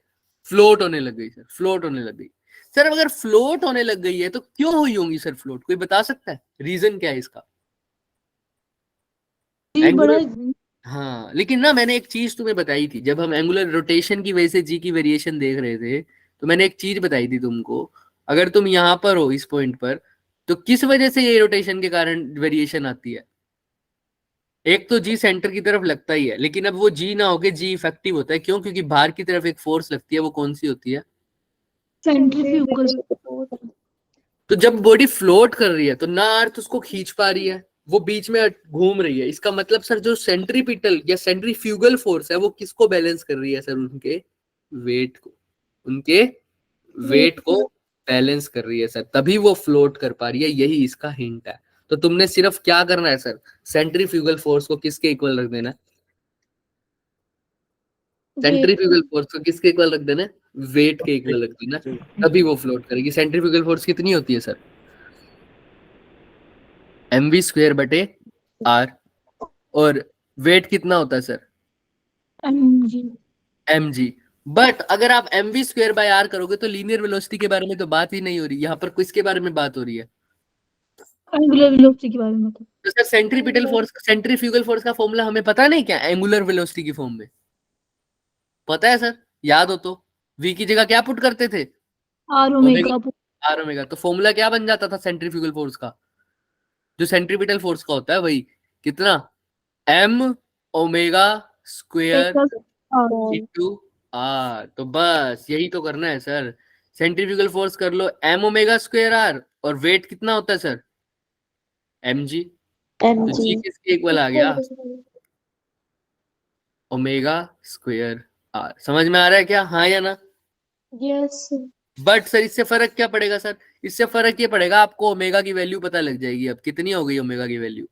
फ्लोट होने लग गई सर, फ्लोट होने लग गई। सर अगर फ्लोट होने लग गई है तो क्यों हुई होंगी सर फ्लोट? कोई बता सकता है रीजन क्या है इसका? जी बड़ा एंगुलर, हाँ लेकिन ना मैंने एक चीज तुम्हें बताई थी, जब हम एंगुलर रोटेशन की वजह से जी की वेरिएशन देख रहे थे, तो मैंने एक चीज बताई थी तुमको। अगर तुम यहाँ पर हो इस पॉइंट पर, तो किस वजह से ये रोटेशन के कारण वेरिएशन आती है? एक तो जी सेंटर की तरफ लगता ही है, लेकिन अब वो जी ना होके जी इफेक्टिव होता है। क्यों? क्योंकि बाहर की तरफ एक फोर्स लगती है, वो कौन सी होती है? सेंट्रीफ्यूगल। तो जब बॉडी फ्लोट कर रही है तो ना अर्थ उसको खींच पा रही है, वो बीच में घूम रही है। इसका मतलब सर जो सेंट्रीपिटल या सेंट्रीफ्यूगल फोर्स है वो किसको बैलेंस कर रही है सर? उनके वेट को, उनके वेट को बैलेंस कर रही है सर, तभी वो फ्लोट कर पा रही है, यही इसका हिंट है। तो तुमने सिर्फ क्या करना है सर, सेंट्रीफ्यूगल फोर्स को किसके इक्वल रख देना है, सेंट्रीफ्यूगल फोर्स को किसके इक्वल रख देना है, वेट के इक्वल रख देना, तभी वो फ्लोट करेगी। सेंट्रीफ्यूगल फोर्स कितनी होती है सर, mv² बटे r, और वेट कितना होता है सर, mg। बट अगर आप mv² बाय r करोगे तो लीनियर वेलोसिटी के बारे में तो बात ही नहीं हो रही, यहाँ पर किसके बारे में बात हो रही है, एंगुलर वेलोसिटी के बारे में। तो sir centripetal force, centrifugal force का फॉर्मूला हमें पता नहीं क्या, एंगुलर वेलोसिटी की फॉर्म में पता है सर, याद हो तो v की जगह क्या पुट करते थे, आर ओमेगा। आर ओमेगा, तो फॉर्मूला क्या बन जाता था सेंट्रीफ्यूगल फोर्स का, जो सेंट्रीपिटल फोर्स का होता है वही कितना, m omega square into r। तो बस यही तो करना है सर, सेंट्रीफ्यूगल फोर्स कर लो m ओमेगा स्क्वायर r, और वेट कितना होता है सर, mg। तो g किसके इक्वल आ गया, ओमेगा स्क्वायर r। समझ में आ रहा है क्या, हाँ या ना। यस। बट सर इससे फर्क क्या पड़ेगा सर, इससे फर्क ये पड़ेगा आपको ओमेगा की वैल्यू पता लग जाएगी, अब कितनी हो गई ओमेगा की वैल्यू,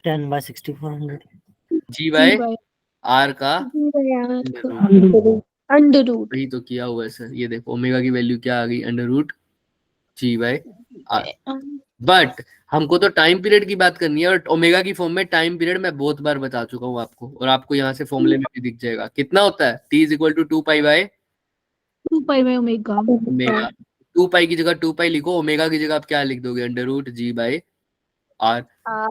10/6400 जी बाय आर का अंडर रूट। वही तो किया हुआ है सर, ये देखो ओमेगा की वैल्यू क्या आ गई, √g/r। बट हमको तो टाइम पीरियड की बात करनी है, और ओमेगा की फॉर्म में टाइम पीरियड मैं बहुत बार बता चुका हूँ आपको, और आपको यहाँ से फॉर्मूले में भी दिख जाएगा कितना होता है, t = 2π/, 2 बाय ओमेगा। ओमेगा 2π की जगह 2π लिखो, ओमेगा की जगह आप क्या लिख दोगे, √g/r।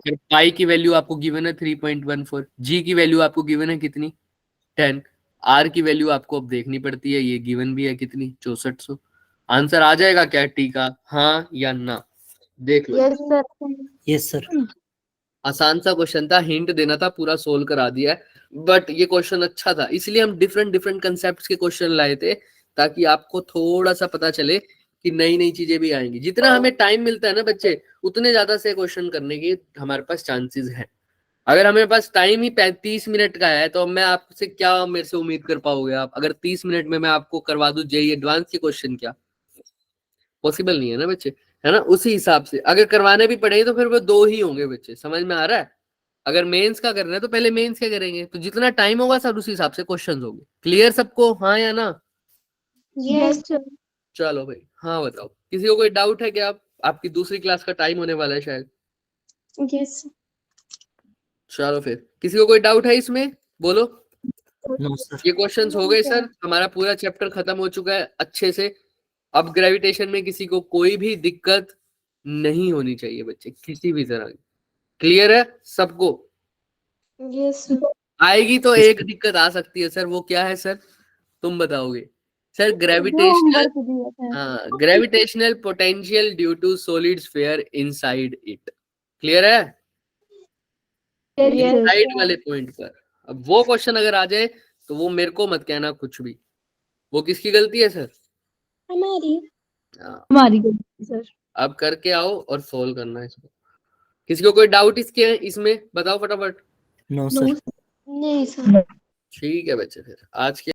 फिर पाई की वैल्यू आपको गिवन है 3.14, जी की वैल्यू आपको गिवन है कितनी 10, आर की वैल्यू आपको अब देखनी पड़ती है, ये गिवन भी है कितनी 6400। आंसर आ जाएगा क्या टी का, हाँ या ना, देख लो। Yes sir. Yes sir. आसान सा क्वेश्चन था, हिंट देना था, पूरा सोल्व करा दिया है, बट ये क्वेश्चन अच्छा था, इसलिए हम डिफरेंट डिफरेंट कंसेप्ट्स के क्वेश्चन लाए थे, ताकि आपको थोड़ा सा पता चले कि नई नई चीजें भी आएंगी। जितना हमें टाइम मिलता है ना बच्चे, उतने ज्यादा से क्वेश्चन करने के हमारे पास चांसेस हैं। अगर हमें पास टाइम ही 35 मिनट का है, तो मैं आपसे क्या, मेरे से उम्मीद कर पाओगे आप, अगर 30 मिनट में मैं आपको करवा दूं जेईई एडवांस के क्वेश्चन, क्या पॉसिबल नहीं है ना बच्चे, है ना। उसी हिसाब से अगर करवाने भी पड़े तो फिर वो 2 ही होंगे बच्चे, समझ में आ रहा है। अगर मेंस का करना है तो पहले मेंस क्या करेंगे, तो जितना टाइम होगा सर उसी हिसाब से क्वेश्चंस होंगे। क्लियर सबको, हाँ या ना। यस। चलो भाई, हाँ बताओ, किसी को कोई डाउट है क्या, आपकी दूसरी क्लास का टाइम होने वाला है शायद। यस। चलो फिर, किसी को कोई डाउट है इसमें, बोलो। No sir. ये क्वेश्चंस हो गए सर, हमारा पूरा चैप्टर खत्म हो चुका है अच्छे से। अब ग्रेविटेशन में किसी को कोई भी दिक्कत नहीं होनी चाहिए बच्चे, किसी भी तरह की। क्लियर है सबको। यस। आएगी तो एक दिक्कत आ सकती है सर, वो क्या है सर, तुम बताओगे सर, ग्रेविटेशनल, हाँ, gravitational potential due to solid sphere inside it. Clear है, इनसाइड वाले पॉइंट पर। अब वो क्वेश्चन अगर आ जाए तो वो मेरे को मत कहना कुछ भी, वो किसकी गलती है सर, हमारी। हाँ, हमारी गलती सर। अब करके आओ और सोल्व करना है इसको। किसी को कोई डाउट इसके इसमें बताओ फटाफट। No sir. नहीं सर। ठीक है बच्चे, फिर आज के